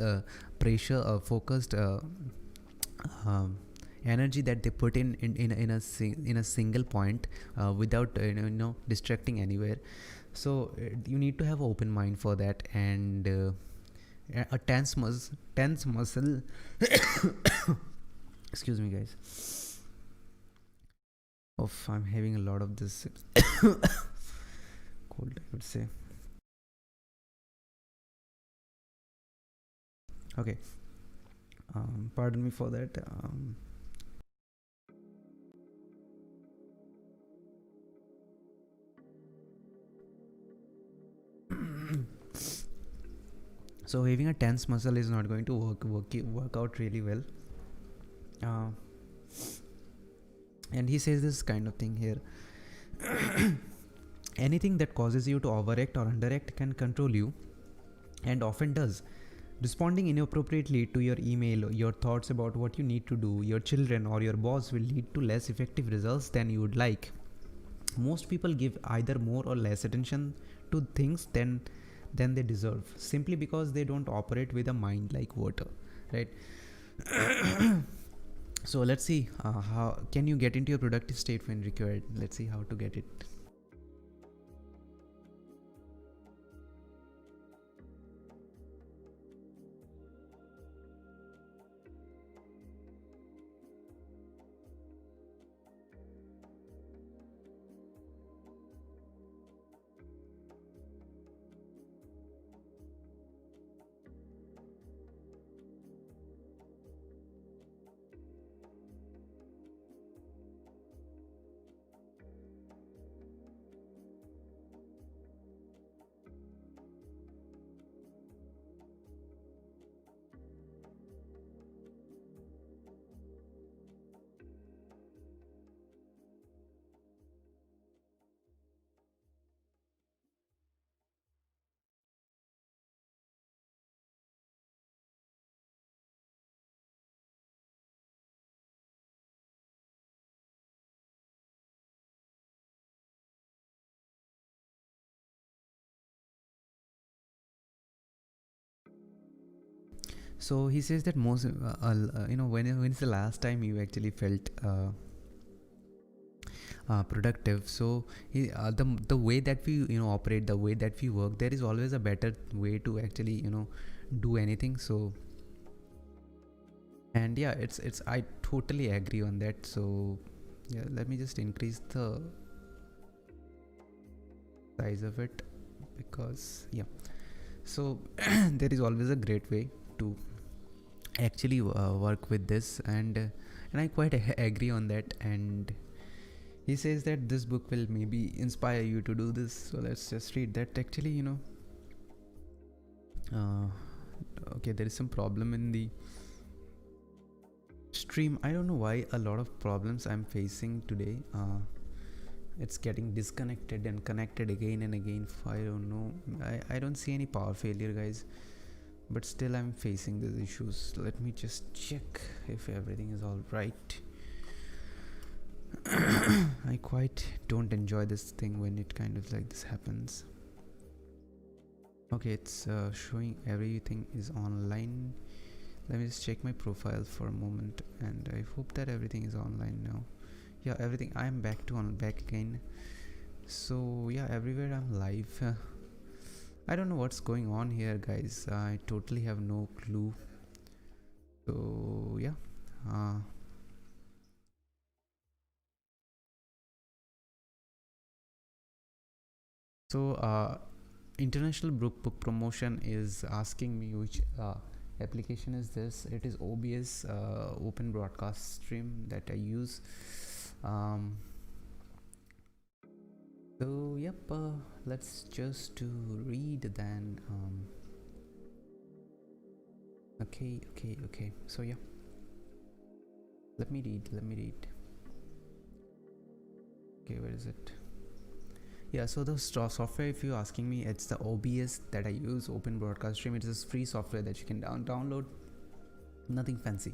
pressure, focused energy that they put in a single point, without distracting anywhere. So you need to have an open mind for that, and a tense muscle. Excuse me, guys. I'm having a lot of this cold, I would say. Okay, pardon me for that. So having a tense muscle is not going to work out really well. And he says this kind of thing here. Anything that causes you to overact or underact can control you, and often does. Responding inappropriately to your email, your thoughts about what you need to do, your children, or your boss will lead to less effective results than you would like. Most people give either more or less attention to things than they deserve, simply because they don't operate with a mind like water, right? So let's see, how can you get into your productive state when required. Let's see how to get it. So he says that most when's the last time you actually felt productive? So the way that we operate, the way that we work, there is always a better way to actually do anything. So, and yeah, it's I totally agree on that. So yeah, let me just increase the size of it, because yeah, so there is always a great way to actually work with this, and I quite agree on that. And he says that this book will maybe inspire you to do this. So let's just read that. Actually, okay, there is some problem in the stream. I don't know why a lot of problems I'm facing today. It's getting disconnected and connected again and again. I don't know. I don't see any power failure, guys, but still I'm facing these issues. Let me just check if everything is all right. I quite don't enjoy this thing when it kind of like this happens. Okay, it's showing everything is online. Let me just check my profile for a moment, and I hope that everything is online now. Yeah, everything. I'm back again. So yeah, everywhere I'm live. I don't know what's going on here, guys. I totally have no clue. So yeah. So international book promotion is asking me which application is this. It is OBS, open broadcast stream, that I use. So yep, let's just read then. Okay. So yeah, let me read. Okay, where is it? Yeah, so the software, if you're asking me, it's the OBS that I use, open broadcast stream. It is free software that you can download. Nothing fancy.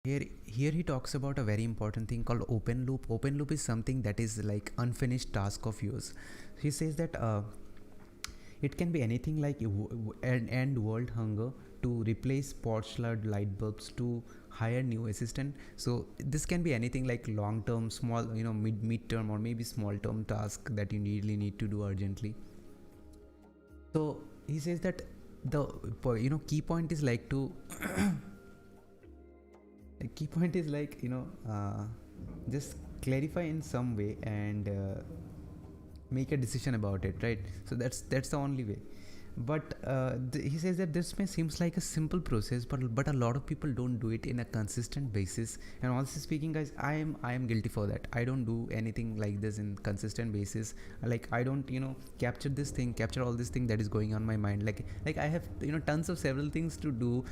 Here he talks about a very important thing called open loop. Open loop is something that is like unfinished task of yours. He says that it can be anything like end world hunger, to replace porch flood light bulbs, to hire new assistant. So this can be anything like long term, small, mid term, or maybe small term task that you really need to do urgently. So he says that the key point is like to the key point is like just clarify in some way, and make a decision about it, right? So that's the only way. But he says that this may seems like a simple process, but a lot of people don't do it in a consistent basis. And honestly speaking, guys, I am guilty for that. I don't do anything like this in consistent basis. Like I don't capture all this thing that is going on my mind. Like I have tons of several things to do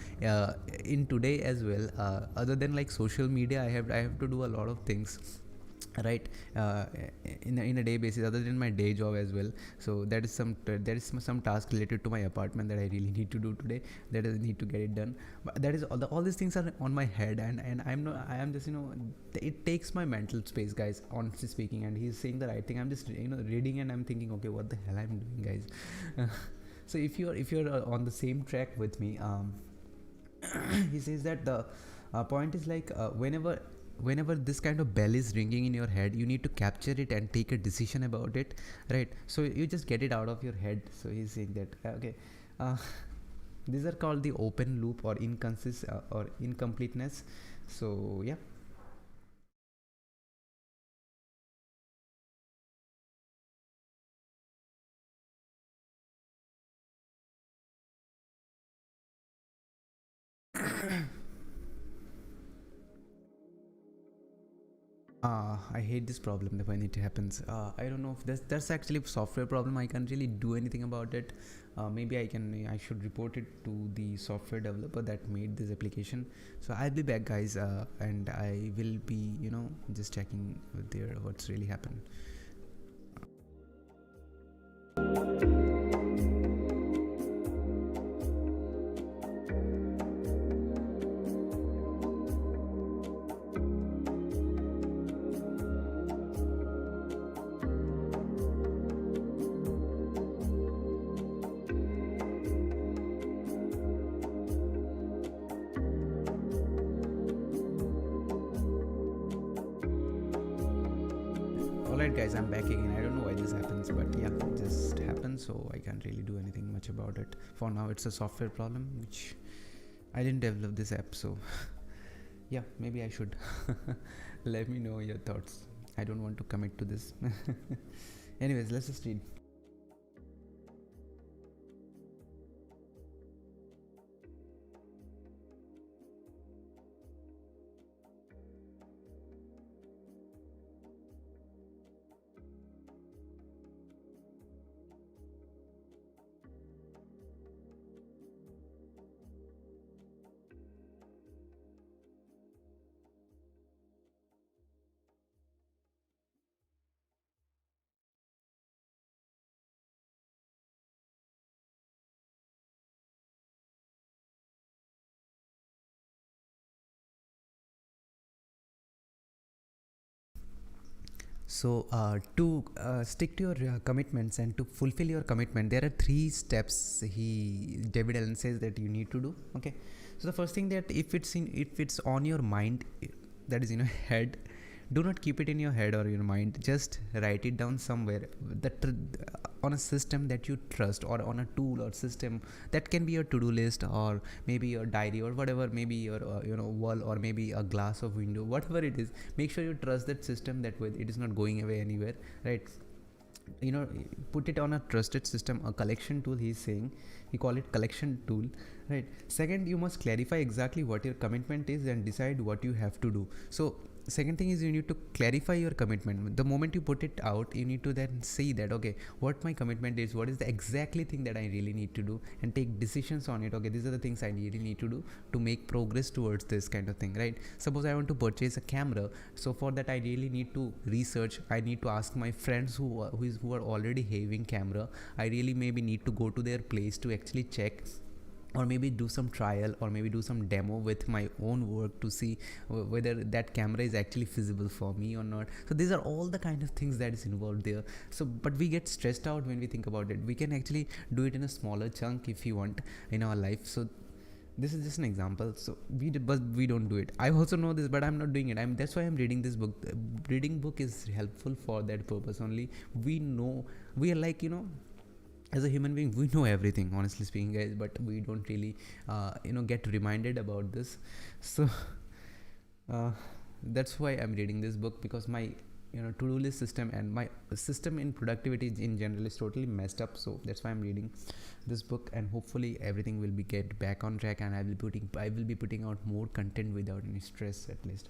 in today as well. Other than like social media, I have to do a lot of things. right, in a day basis, other than my day job as well. So that is some task related to my apartment that I really need to do today, that I need to get it done. But that is all these things are on my head, and I am just, it takes my mental space, guys, honestly speaking. And he's saying the right thing. I'm just, reading, and I'm thinking, okay, what the hell I'm doing, guys. So if you're on the same track with me, he says that the point is like, whenever this kind of bell is ringing in your head, you need to capture it and take a decision about it, right? So you just get it out of your head. So he's saying that, okay, uh, these are called the open loop or or incompleteness. So yeah. I hate this problem when it happens. I don't know if that's actually a software problem. I can't really do anything about it. Maybe I should report it to the software developer that made this application. So I'll be back, guys, and I will be, just checking with there what's really happened. Alright, guys, I'm back again. I don't know why this happens, but yeah, it just happens, so I can't really do anything much about it. For now, it's a software problem, which I didn't develop this app, so yeah, maybe I should. Let me know your thoughts. I don't want to commit to this. Anyways, let's just read. So to stick to your commitments and to fulfill your commitment, there are 3 steps David Allen says that you need to do. Okay, so the first thing, that if it's on your mind, that is in your head, do not keep it in your head or your mind. Just write it down somewhere, on a system that you trust, or on a tool or system. That can be your to-do list, or maybe your diary, or whatever, maybe your wall, or maybe a glass of window, whatever it is. Make sure you trust that system, that way it is not going away anywhere, right? Put it on a trusted system, a collection tool. He's saying he call it collection tool, right? Second, you must clarify exactly what your commitment is and decide what you have to do. So second thing is, you need to clarify your commitment. The moment you put it out, you need to then see that, okay, what my commitment is, what is the exactly thing that I really need to do, and take decisions on it. Okay, these are the things I really need to do to make progress towards this kind of thing, right? Suppose I want to purchase a camera, so for that I really need to research. I need to ask my friends who are already having camera. I really maybe need to go to their place to actually check, or maybe do some trial, or maybe do some demo with my own work to see whether that camera is actually feasible for me or not. So these are all the kind of things that is involved there. So but we get stressed out when we think about it. We can actually do it in a smaller chunk if you want in our life. So this is just an example. So but we don't do it. I also know this, but I'm not doing it. That's why I'm reading this book. Reading book is helpful for that purpose only. We know, we are like, as a human being, we know everything, honestly speaking, guys, but we don't really get reminded about this. So that's why I'm reading this book, because my to-do list system and my system in productivity in general is totally messed up. So that's why I'm reading this book, and hopefully everything will be get back on track, and I will be putting out more content without any stress, at least.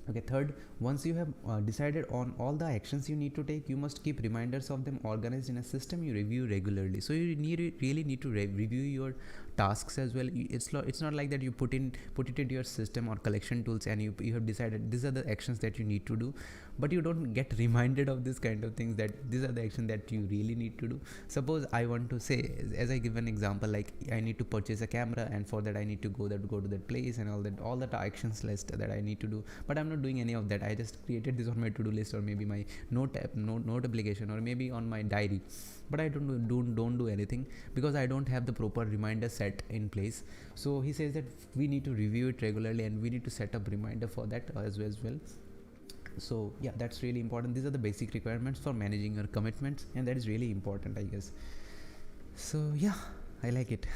Okay, third, once you have decided on all the actions you need to take, you must keep reminders of them organized in a system you review regularly. So you really need to review your tasks as well. It's not like that you put it into your system or collection tools and you have decided these are the actions that you need to do, but you don't get reminded of this kind of things, that these are the actions that you really need to do. Suppose I want to say, as I give an example, like I need to purchase a camera, and for that I need to go to that place and all the actions list that I need to do, but I'm not doing any of that. I just created this on my to-do list, or maybe my note application, or maybe on my diary, but I don't do anything because I don't have the proper reminder set in place. So he says that we need to review it regularly, and we need to set up reminder for that as well. So yeah, that's really important. These are the basic requirements for managing your commitments, and that is really important, I guess. So yeah, I like it.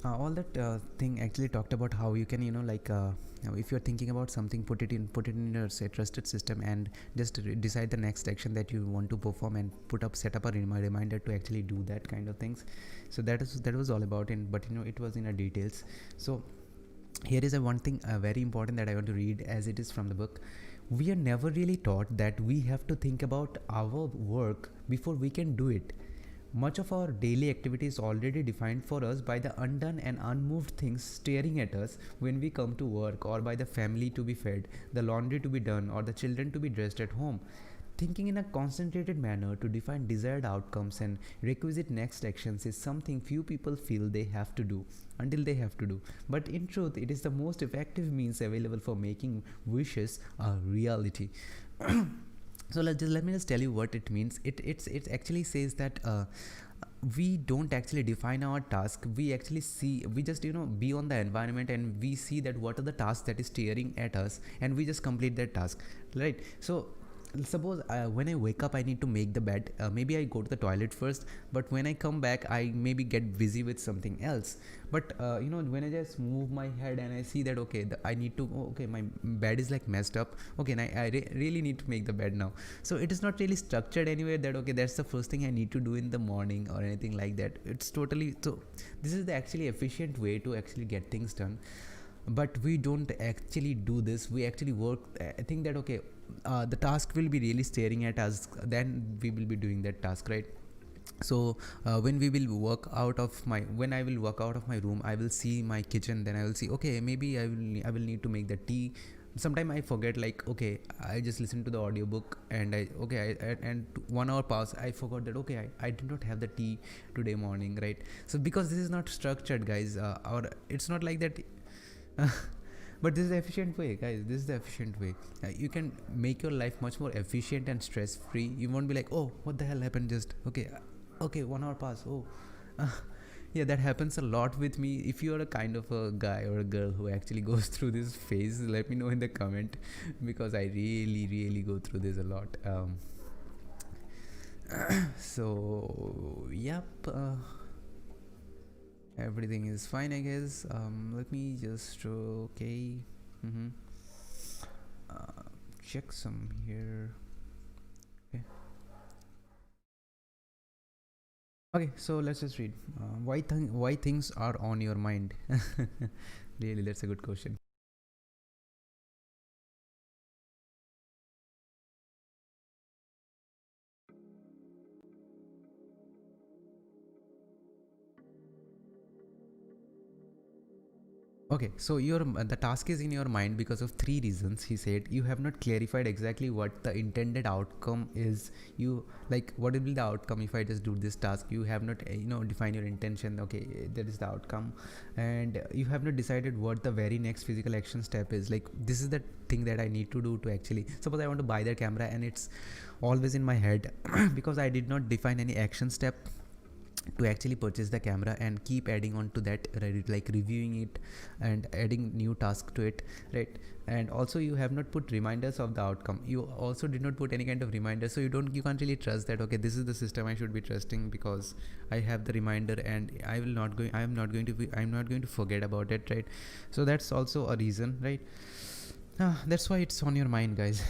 All that thing actually talked about how you can, if you're thinking about something, put it in your trusted system, and just decide the next action that you want to perform, and set up a reminder to actually do that kind of things. So that was all about it, but it was in a details. So here is one thing very important that I want to read, as it is from the book. We are never really taught that we have to think about our work before we can do it. Much of our daily activity is already defined for us by the undone and unmoved things staring at us when we come to work, or by the family to be fed, the laundry to be done, or the children to be dressed at home. Thinking in a concentrated manner to define desired outcomes and requisite next actions is something few people feel they have to do until they have to do. But in truth, it is the most effective means available for making wishes a reality. So let me just tell you what it means. It actually says that we don't actually define our task. We actually see, we just be on the environment, and we see that what are the tasks that is staring at us, and we just complete that task, right? So suppose when I wake up, I need to make the bed. Maybe I go to the toilet first, but when I come back, I maybe get busy with something else. But when I just move my head and I see that okay, I need to, okay, my bed is like messed up, okay, and I really need to make the bed now. So it is not really structured anywhere that okay, that's the first thing I need to do in the morning or anything like that. It's totally, so this is the actually efficient way to actually get things done. But we don't actually do this. We actually work, I think that okay, the task will be really staring at us, then we will be doing that task, right? So when we will walk out of my, when I will walk out of my room, I will see my kitchen, then I will see okay, maybe I will need to make the tea. Sometimes I forget, like okay, I just listen to the audiobook, and and 1 hour pass, I forgot that okay, I did not have the tea today morning, right? So because this is not structured, guys, or it's not like that. But this is the efficient way, guys. This is the efficient way. You can make your life much more efficient and stress free. You won't be like, oh, what the hell happened just, okay, okay, 1 hour pass, oh. Yeah, that happens a lot with me. If you are a kind of a guy or a girl who actually goes through this phase, let me know in the comment, because I really go through this a lot. So yep, everything is fine, I guess. Let me just okay, mm-hmm. Check some here. Okay. Okay, so let's just read. Why things are on your mind? Really, that's a good question. Okay, so your the task is in your mind because of three reasons. He said you have not clarified exactly what the intended outcome is. You, like, what will be the outcome if I just do this task? You have not define your intention. Okay, that is the outcome, and you have not decided what the very next physical action step is. Like, this is the thing that I need to do to actually, suppose I want to buy the camera, and it's always in my head because I did not define any action step to actually purchase the camera, and keep adding on to that, like reviewing it and adding new task to it, right? And also you have not put reminders of the outcome. You also did not put any kind of reminder, so you can't really trust that okay, this is the system I should be trusting because I have the reminder, and I'm not going to forget about it, right? So that's also a reason, right? That's why it's on your mind, guys.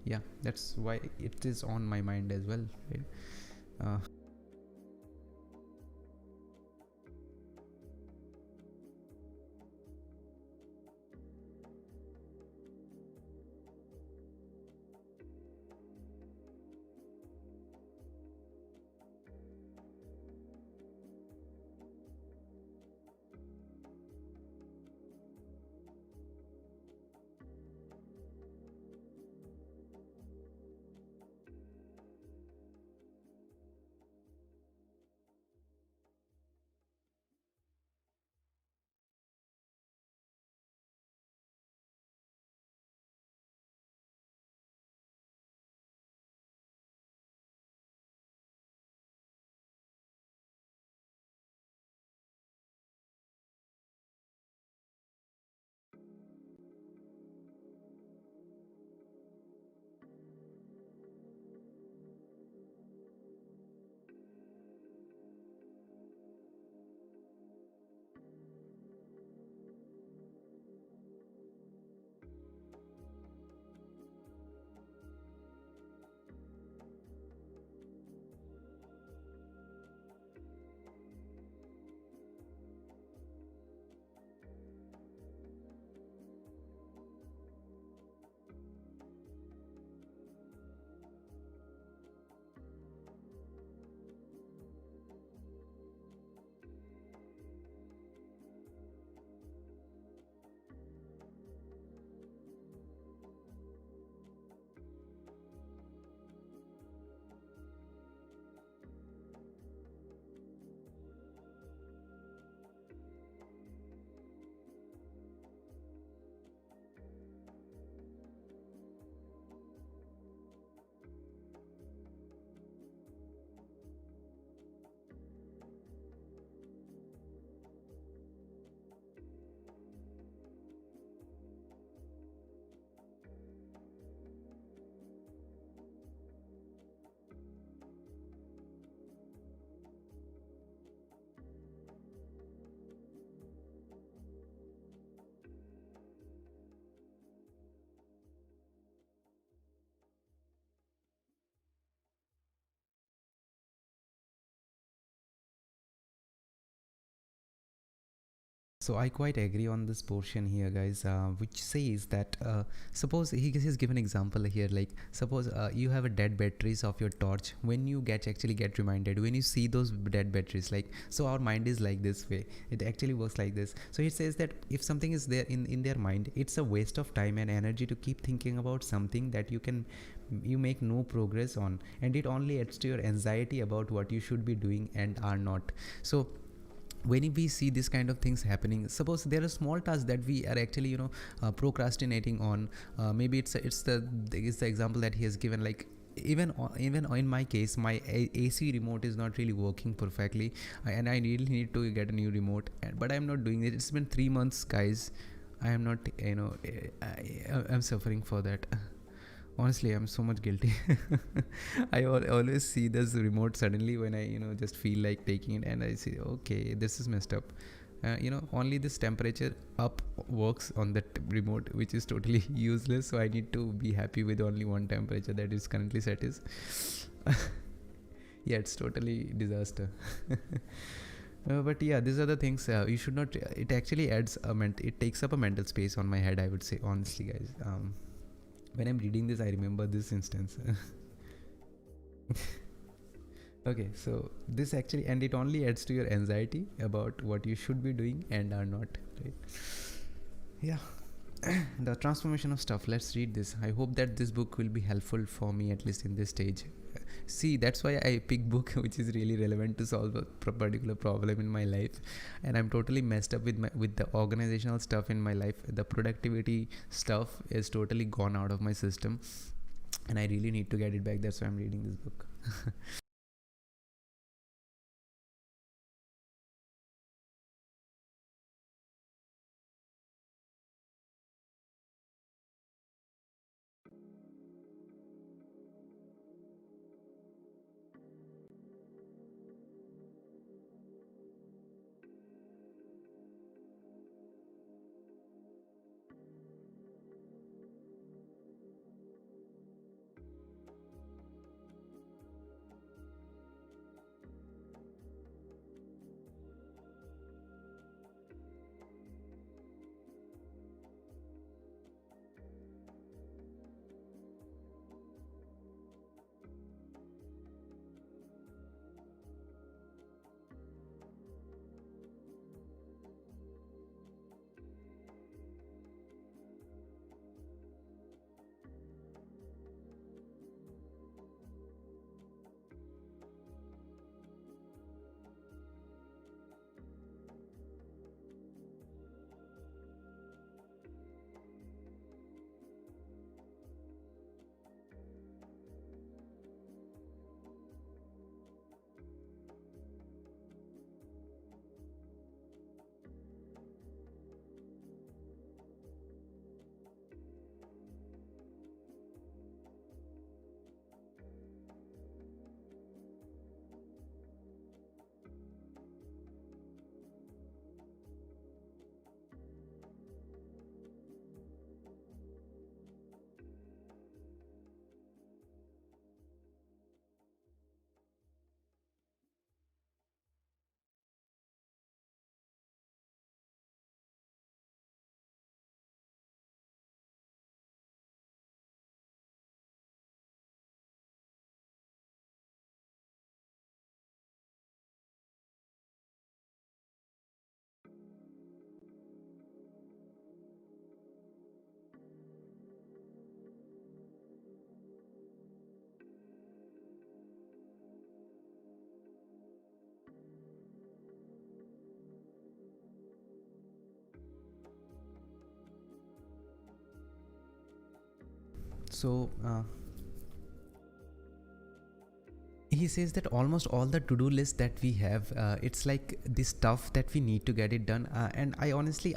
Yeah, that's why it is on my mind as well, right? So I quite agree on this portion here, guys, which says that suppose he's given example here, like suppose you have a dead batteries of your torch. When you actually get reminded, when you see those dead batteries, like, so our mind is like this way, it actually works like this. So it says that if something is there in their mind, it's a waste of time and energy to keep thinking about something that you make no progress on, and it only adds to your anxiety about what you should be doing and are not. So when we see this kind of things happening, suppose there are small tasks that we are actually procrastinating on. Maybe it's the example that he has given, like even in my case, my AC remote is not really working perfectly, and I really need to get a new remote, but I'm not doing it. It's been 3 months, guys. I am not, I'm suffering for that. Honestly, I'm so much guilty. I always see this remote suddenly when I just feel like taking it, and I see, okay, this is messed up. Only this temperature up works on that remote, which is totally useless. So I need to be happy with only one temperature that is currently set is. Yeah, it's totally disaster. But yeah, these are the things you should not. It actually adds it takes up a mental space on my head, I would say, honestly, guys. When I'm reading this, I remember this instance. Okay, so this actually, and it only adds to your anxiety about what you should be doing and are not, right? Yeah. The transformation of stuff. Let's read this. I hope that this book will be helpful for me, at least in this stage. See, that's why I pick book which is really relevant to solve a particular problem in my life, and I'm totally messed up with the organizational stuff in my life. The productivity stuff is totally gone out of my system, and I really need to get it back. That's why I'm reading this book. So he says that almost all the to-do list that we have, it's like the stuff that we need to get it done, and I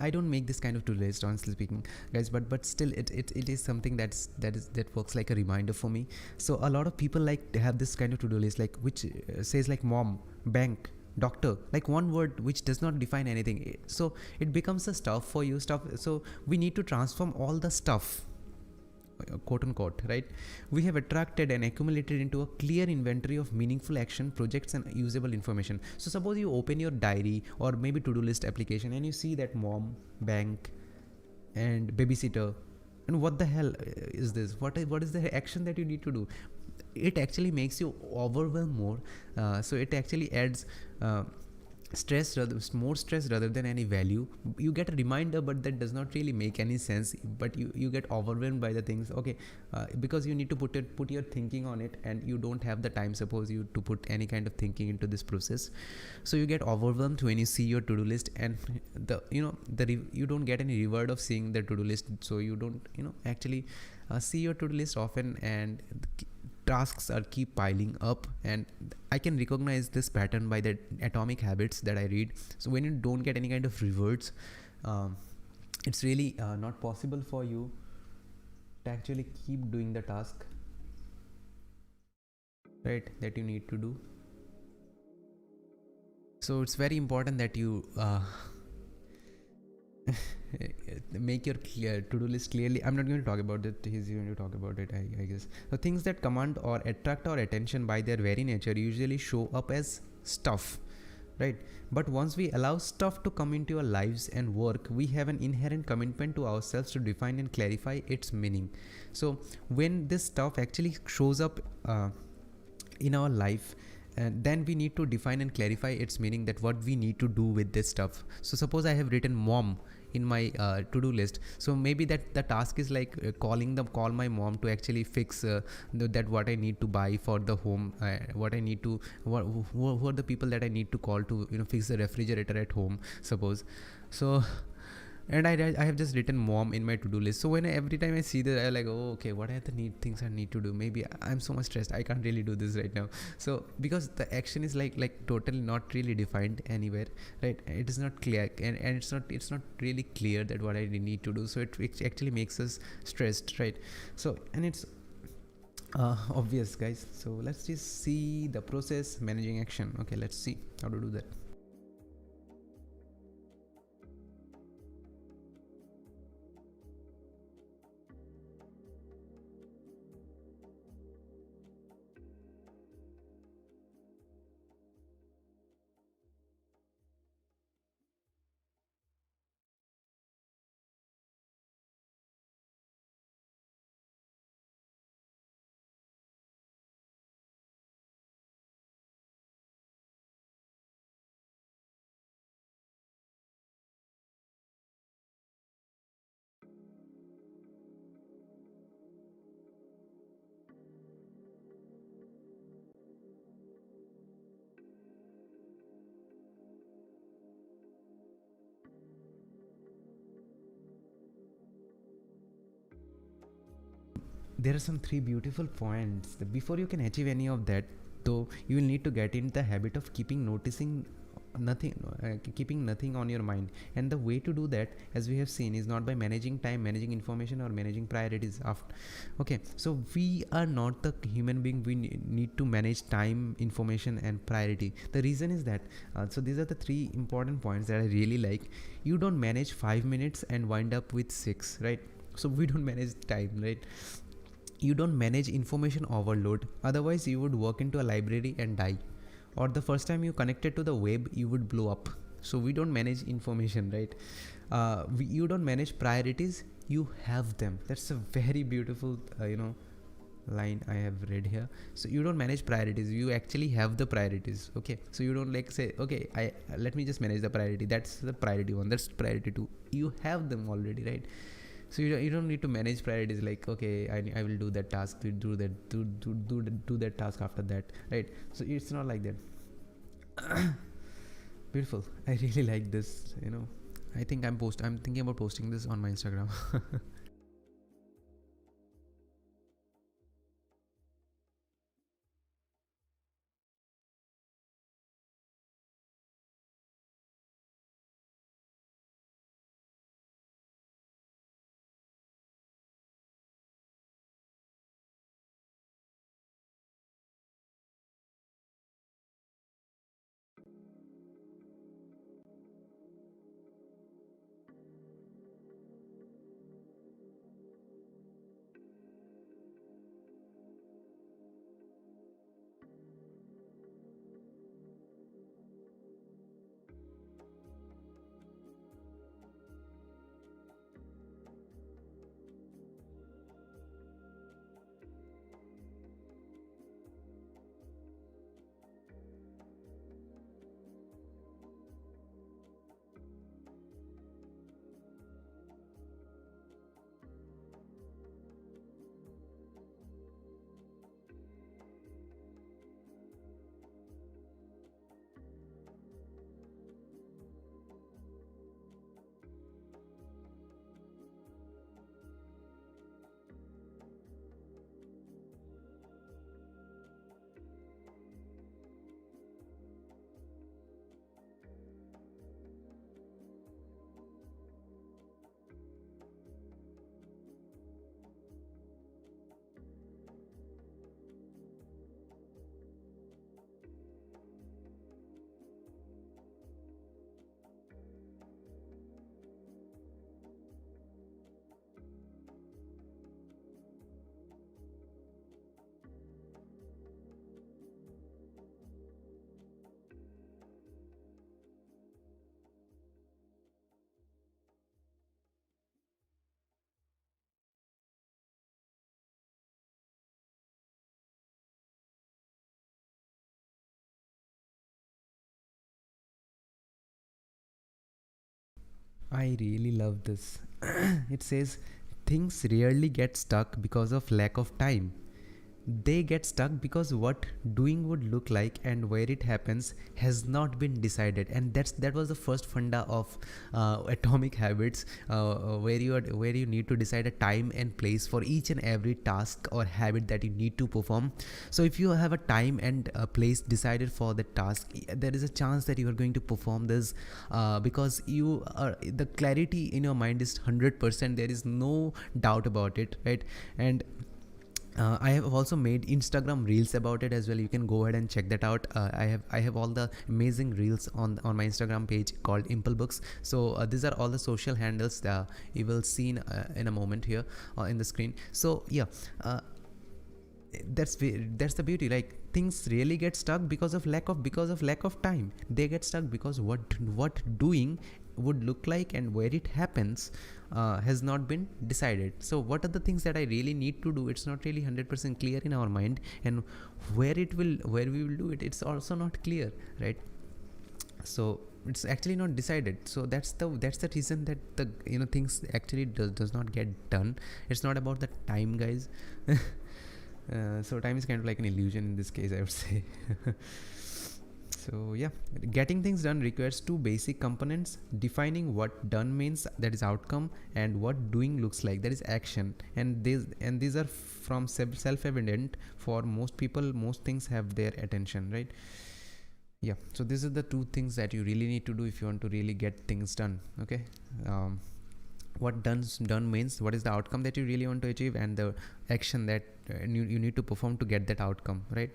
don't make this kind of to-do list, honestly speaking, guys, but still it is something that works like a reminder for me. So a lot of people like to have this kind of to-do list, like which says like mom, bank, doctor, like one word which does not define anything. So it becomes a stuff for you stuff. So we need to transform all the stuff quote unquote, right? We have attracted and accumulated into a clear inventory of meaningful action projects and usable information. So suppose you open your diary or maybe to-do list application and you see that mom, bank, and babysitter, and what the hell is this? What is the action that you need to do? It actually makes you overwhelm more. So it actually adds more stress rather than any value. You get a reminder, but that does not really make any sense, but you get overwhelmed by the things. Okay, because you need to put your thinking on it, and you don't have the time, suppose you, to put any kind of thinking into this process. So you get overwhelmed when you see your to-do list, and you don't get any reward of seeing the to-do list. So you don't actually see your to-do list often, and tasks are keep piling up. And I can recognize this pattern by the Atomic Habits that I read. So when you don't get any kind of rewards, it's really not possible for you to actually keep doing the task, right, that you need to do. So it's very important that you make your to-do list clearly. I'm not going to talk about it, he's going to talk about it, I guess. The things that command or attract our attention by their very nature usually show up as stuff, right? But once we allow stuff to come into our lives and work, we have an inherent commitment to ourselves to define and clarify its meaning. So when this stuff actually shows up in our life, and then we need to define and clarify its meaning, that what we need to do with this stuff. So suppose I have written mom in my to-do list, so maybe that the task is like call my mom to actually fix that what I need to buy for the home, what I need to who are the people that I need to call to fix the refrigerator at home, suppose. So and I have just written mom in my to-do list. So when every time I see that, I'm like, oh, okay, what are the things I need to do? Maybe I'm so much stressed, I can't really do this right now. So because the action is like totally not really defined anywhere, right? It is not clear, and it's not really clear that what I need to do. So it actually makes us stressed, right? So, and it's obvious, guys. So let's just see the process managing action. Okay, let's see how to do that. There are some three beautiful points. Before you can achieve any of that, though, you will need to get in the habit of keeping nothing on your mind. And the way to do that, as we have seen, is not by managing time, managing information, or managing priorities after. Okay, so we are not the human being. We need to manage time, information, and priority. The reason is that so these are the three important points that I really like. You don't manage 5 minutes and wind up with 6, right? So we don't manage time, right? You don't manage information overload, otherwise you would walk into a library and die, or the first time you connected to the web you would blow up. So we don't manage information, right? You don't manage priorities, you have them. That's a very beautiful line I have read here. So you don't manage priorities, you actually have the priorities. Okay, so you don't like say, okay, I let me just manage the priority, that's the priority 1, that's priority 2. You have them already, right? So you don't need to manage priorities, like, okay, I will do that task, to do that task after that, right? So it's not like that. Beautiful. I really like this. I think I'm thinking about posting this on my Instagram. I really love this. It says things rarely get stuck because of lack of time. They get stuck because what doing would look like and where it happens has not been decided, and that was the first funda of Atomic Habits, where you need to decide a time and place for each and every task or habit that you need to perform. So if you have a time and a place decided for the task, there is a chance that you are going to perform this, because you are, the clarity in your mind is 100%, there is no doubt about it, right? And I have also made Instagram reels about it as well. You can go ahead and check that out. I have all the amazing reels on my Instagram page called ImpleBooks. So these are all the social handles that you will see in a moment here in the screen. So yeah, that's the beauty. Like, things really get stuck because of lack of time. They get stuck because what doing would look like and where it happens has not been decided. So what are the things that I really need to do? It's not really 100% clear in our mind, and where we will do it, it's also not clear, right? So it's actually not decided. So that's the reason that the things actually does not get done. It's not about the time, guys. So time is kind of like an illusion in this case, I would say. So yeah, getting things done requires two basic components: defining what done means, that is outcome, and what doing looks like, that is action. And these are from self-evident for most people. Most things have their attention, right? Yeah, so these are the two things that you really need to do if you want to really get things done. Okay. What done means, what is the outcome that you really want to achieve, and the action that you need to perform to get that outcome, right?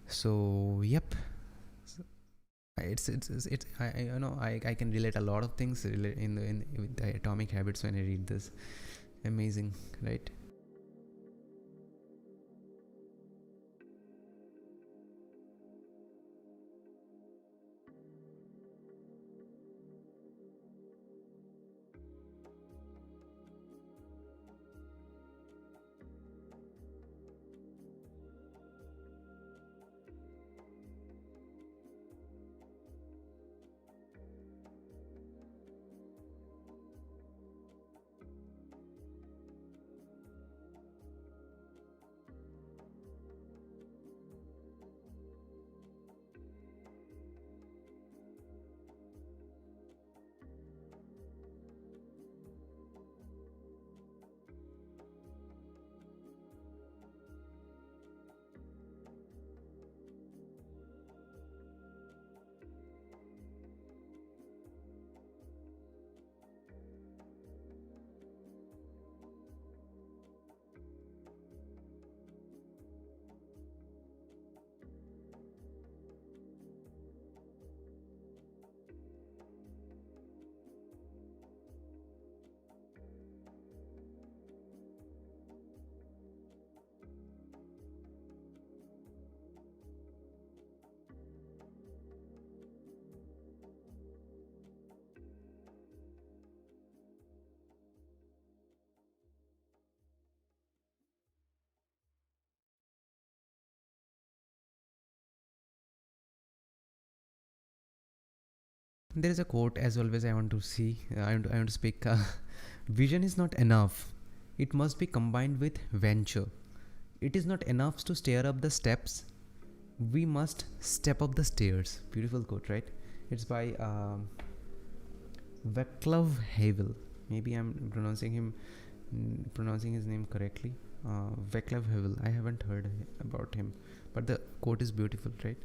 So yep, it's I can relate a lot of things in with the Atomic Habits when I read this. Amazing, right? There is a quote, as always, I want to see. I want to speak. Vision is not enough. It must be combined with venture. It is not enough to stare up the steps. We must step up the stairs. Beautiful quote, right? It's by Vaclav Havel. Maybe I'm pronouncing his name correctly. Vaclav Havel. I haven't heard about him, but the quote is beautiful, right?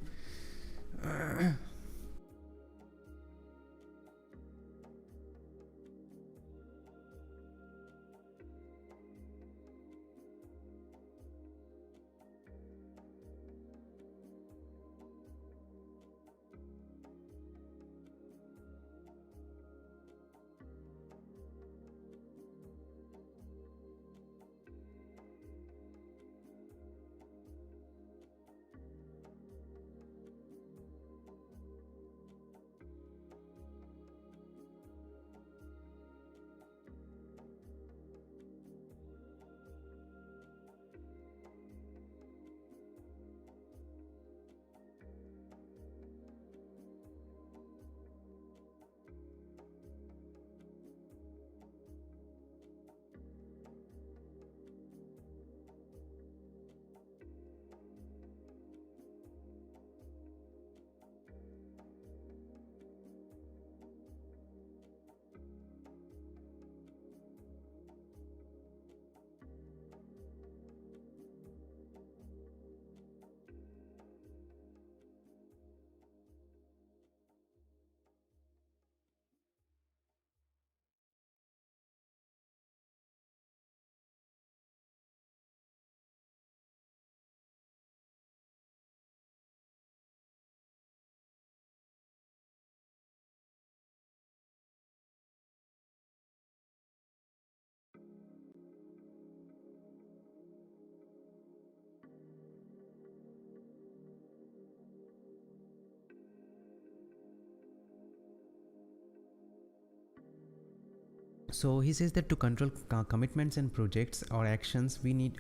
So he says that to control commitments and projects or actions, we need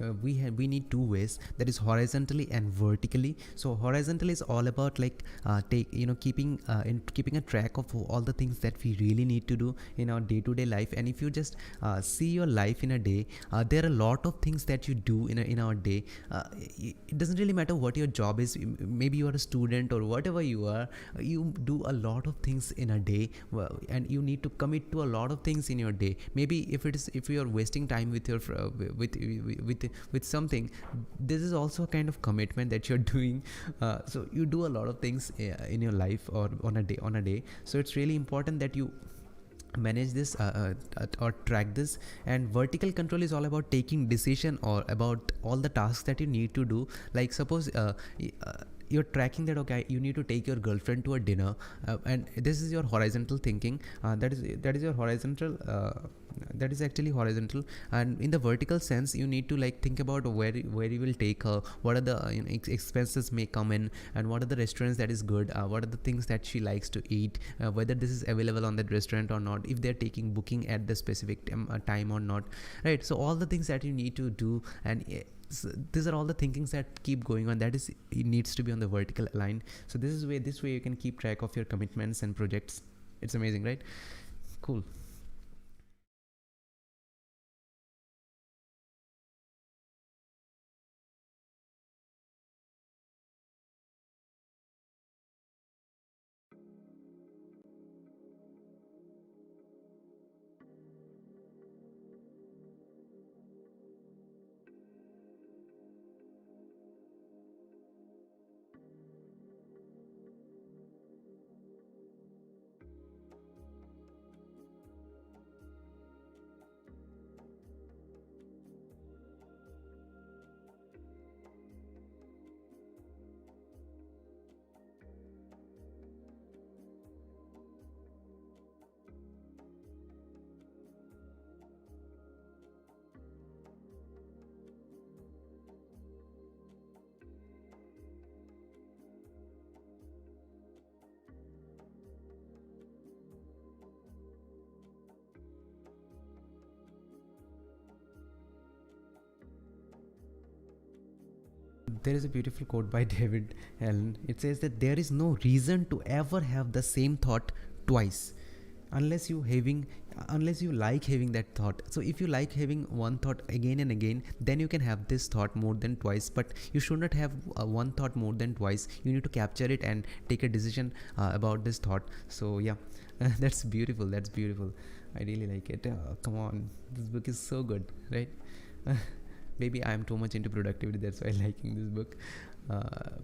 two ways, that is horizontally and vertically. So horizontal is all about like keeping a track of all the things that we really need to do in our day-to-day life. And if you just see your life in a day, there are a lot of things that you do in our day. It doesn't really matter what your job is. Maybe you are a student or whatever you are, you do a lot of things in a day, and you need to commit to a lot of things in your day. Maybe if you are wasting time with your with something, this is also a kind of commitment that you're doing. So you do a lot of things in your life or on a day. So it's really important that you manage this or track this. And vertical control is all about taking decision or about all the tasks that you need to do. Like suppose you're tracking that, okay, you need to take your girlfriend to a dinner, and this is your horizontal thinking. That is your horizontal, that is actually horizontal. And in the vertical sense, you need to like think about where you will take her, what are the expenses may come in, and what are the restaurants that is good, what are the things that she likes to eat, whether this is available on that restaurant or not, if they're taking booking at the specific time or not, right? So all the things that you need to do, and so these are all the thinkings that keep going on. That is, it needs to be on the vertical line. So this way you can keep track of your commitments and projects. It's amazing, right? Cool. There is a beautiful quote by David Allen. It says that there is no reason to ever have the same thought twice, unless you like having that thought. So if you like having one thought again and again, then you can have this thought more than twice. But you should not have one thought more than twice. You need to capture it and take a decision about this thought. So yeah, that's beautiful. I really like it. Come on, this book is so good, right? Maybe I am too much into productivity, that's why I liking this book,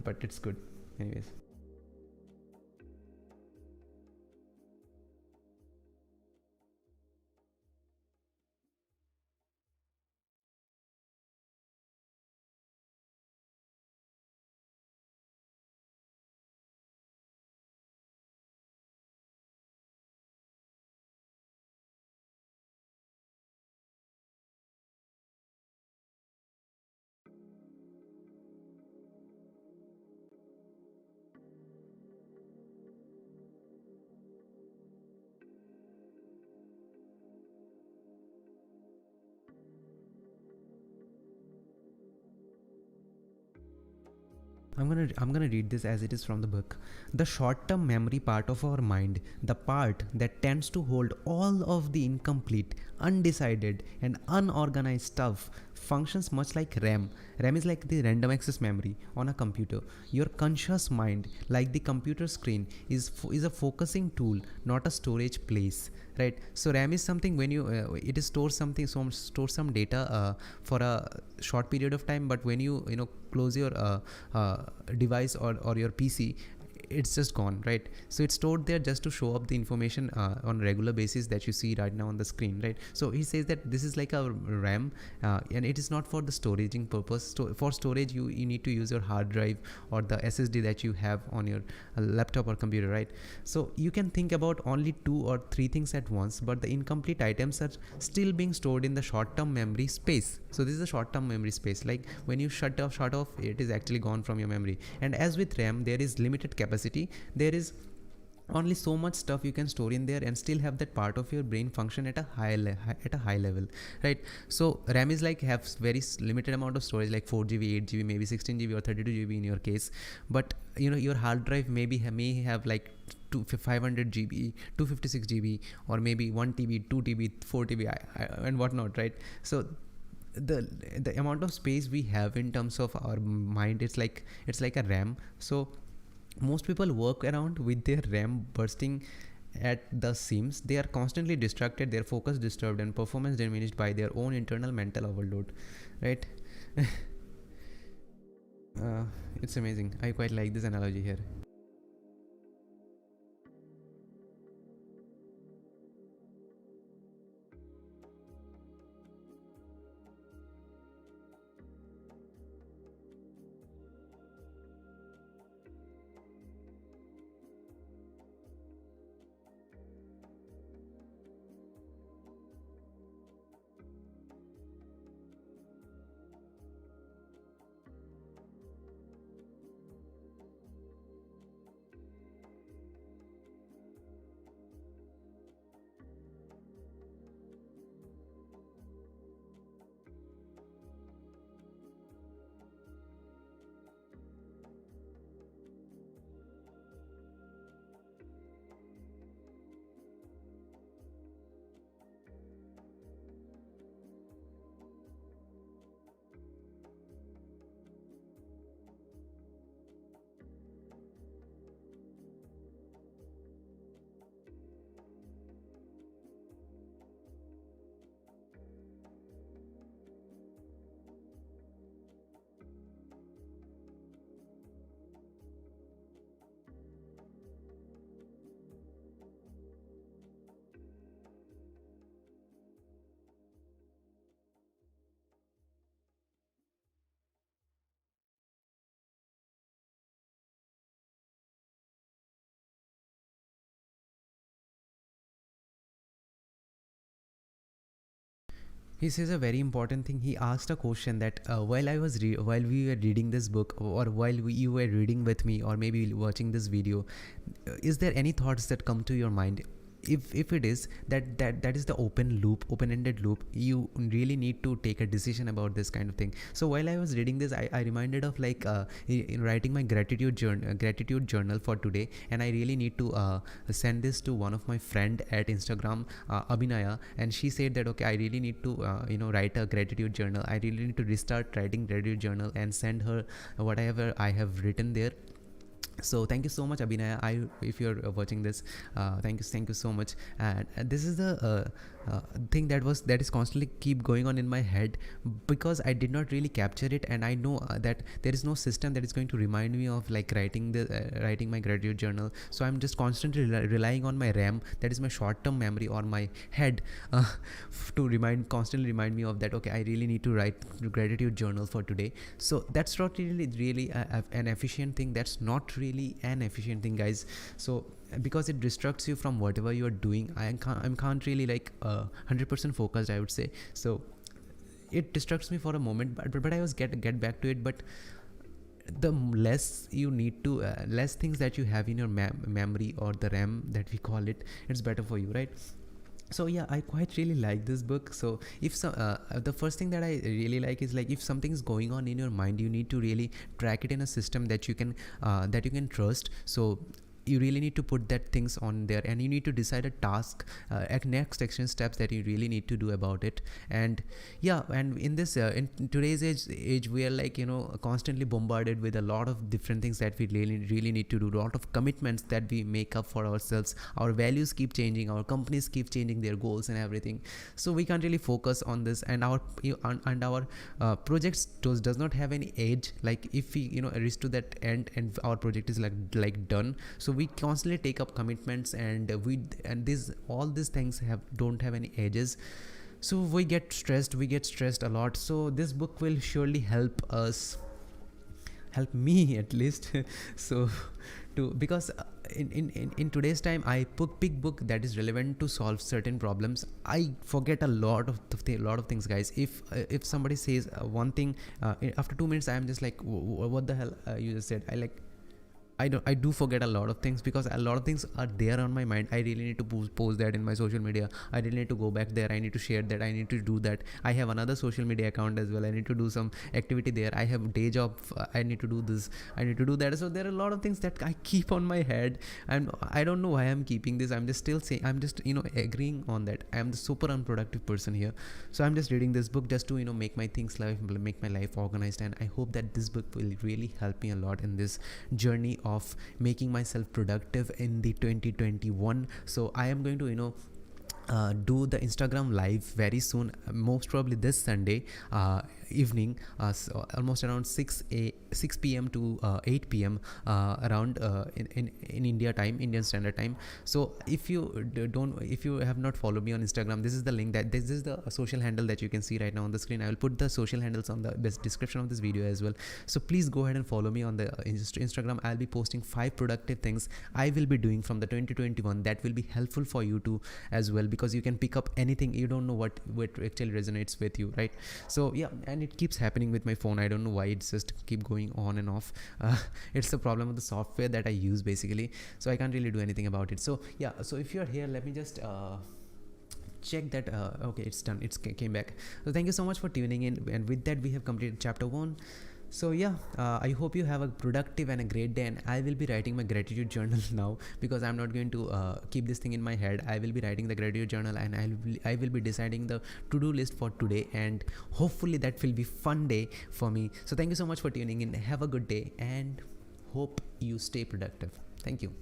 but it's good anyways. I'm gonna read this as it is from the book. The short-term memory part of our mind, the part that tends to hold all of the incomplete, undecided, and unorganized stuff, functions much like RAM. RAM is like the random access memory on a computer. Your conscious mind, like the computer screen, is a focusing tool, not a storage place. Right? So RAM is something when you it is stores some data for a short period of time, but when you close your device or your PC, it's just gone, right? So it's stored there just to show up the information on a regular basis that you see right now on the screen, right? So he says that this is like a RAM, and it is not for the storaging purpose. For storage, you need to use your hard drive or the SSD that you have on your laptop or computer, right? So you can think about only 2 or 3 things at once, but the incomplete items are still being stored in the short-term memory space. So this is a short-term memory space. Like when you shut off, it is actually gone from your memory. And as with RAM, there is limited capacity. There is only so much stuff you can store in there and still have that part of your brain function at a high level, right? So RAM is like have very limited amount of storage, like 4 GB, 8 GB, maybe 16 GB or 32 GB in your case. But your hard drive may have like 500 GB, 256 GB, or maybe 1 TB, 2 TB, 4 TB, and whatnot, right? So the amount of space we have in terms of our mind, it's like a RAM. So most people work around with their RAM bursting at the seams. They are constantly distracted, their focus disturbed, and performance diminished by their own internal mental overload, right? It's amazing. I quite like this analogy here. He says a very important thing. He asked a question that while we were reading this book, or while you were reading with me, or maybe watching this video, is there any thoughts that come to your mind? If it is, that is the open-ended loop. You really need to take a decision about this kind of thing. So while I was reading this, I reminded of like in writing my gratitude journal for today, and I really need to send this to one of my friend at Instagram, Abhinaya, and she said that okay, I really need to write a gratitude journal. I really need to restart writing gratitude journal and send her whatever I have written there. So thank you so much, Abhinaya. If you're watching this, thank you so much. And this is the thing that is constantly keep going on in my head, because I did not really capture it, and I know that there is no system that is going to remind me of like writing my gratitude journal. So I'm just constantly relying on my RAM, that is my short-term memory, or my head, to constantly remind me of that. Okay, I really need to write gratitude journal for today. So that's not really an efficient thing. That's not really an efficient thing, guys. So because it distracts you from whatever you're doing, I can't really like 100% focused, I would say. So it distracts me for a moment, but I was get back to it. But the less you need to less things that you have in your memory, or the RAM that we call it, it's better for you, right? So yeah, I quite really like this book. So if the first thing that I really like is, like, if something's going on in your mind, you need to really track it in a system that you can trust. So you really need to put that things on there, and you need to decide a task, next action steps that you really need to do about it. And yeah, and in this in today's age we are like constantly bombarded with a lot of different things that we really need to do, a lot of commitments that we make up for ourselves. Our values keep changing, our companies keep changing their goals and everything, so we can't really focus on this. And our projects does not have any age. Like if we reach to that end and our project is like done, so we constantly take up commitments, and all these things don't have any ages. So we get stressed a lot. So this book will surely help help me at least. So because in today's time, I pick book that is relevant to solve certain problems. I forget a lot of things, guys. If somebody says one thing, after 2 minutes I am just like, what the hell you just said. I do forget a lot of things, because a lot of things are there on my mind. I really need to post that in my social media. I really need to go back there. I need to share that. I need to do that. I have another social media account as well. I need to do some activity there. I have day job. I need to do this. I need to do that. So there are a lot of things that I keep on my head, and I don't know why I'm keeping this. I'm just still saying, I'm just agreeing on that. I'm the super unproductive person here. So I'm just reading this book just to make my things life, make my life organized, and I hope that this book will really help me a lot in this journey of making myself productive in the 2021. So I am going to do the Instagram live very soon, most probably this Sunday evening, so almost around 6 p.m. to 8 p.m. Around in India time, Indian Standard Time. So if you have not followed me on Instagram, this is the link, this is the social handle that you can see right now on the screen. I will put the social handles on the description of this video as well. So please go ahead and follow me on the Instagram. I'll be posting 5 productive things I will be doing from the 2021 that will be helpful for you too as well, because you can pick up anything. You don't know what actually resonates with you, right? So yeah, and it keeps happening with my phone. I don't know why, it's just keep going on and off. It's the problem of the software that I use basically, so I can't really do anything about it. So yeah, so if you're here, let me just check that. Okay, it's done, it came back. So thank you so much for tuning in, and with that we have completed chapter 1. So yeah, I hope you have a productive and a great day, and I will be writing my gratitude journal now, because I'm not going to keep this thing in my head. I will be writing the gratitude journal, and I will be deciding the to-do list for today, and hopefully that will be fun day for me. So thank you so much for tuning in. Have a good day, and hope you stay productive. Thank you.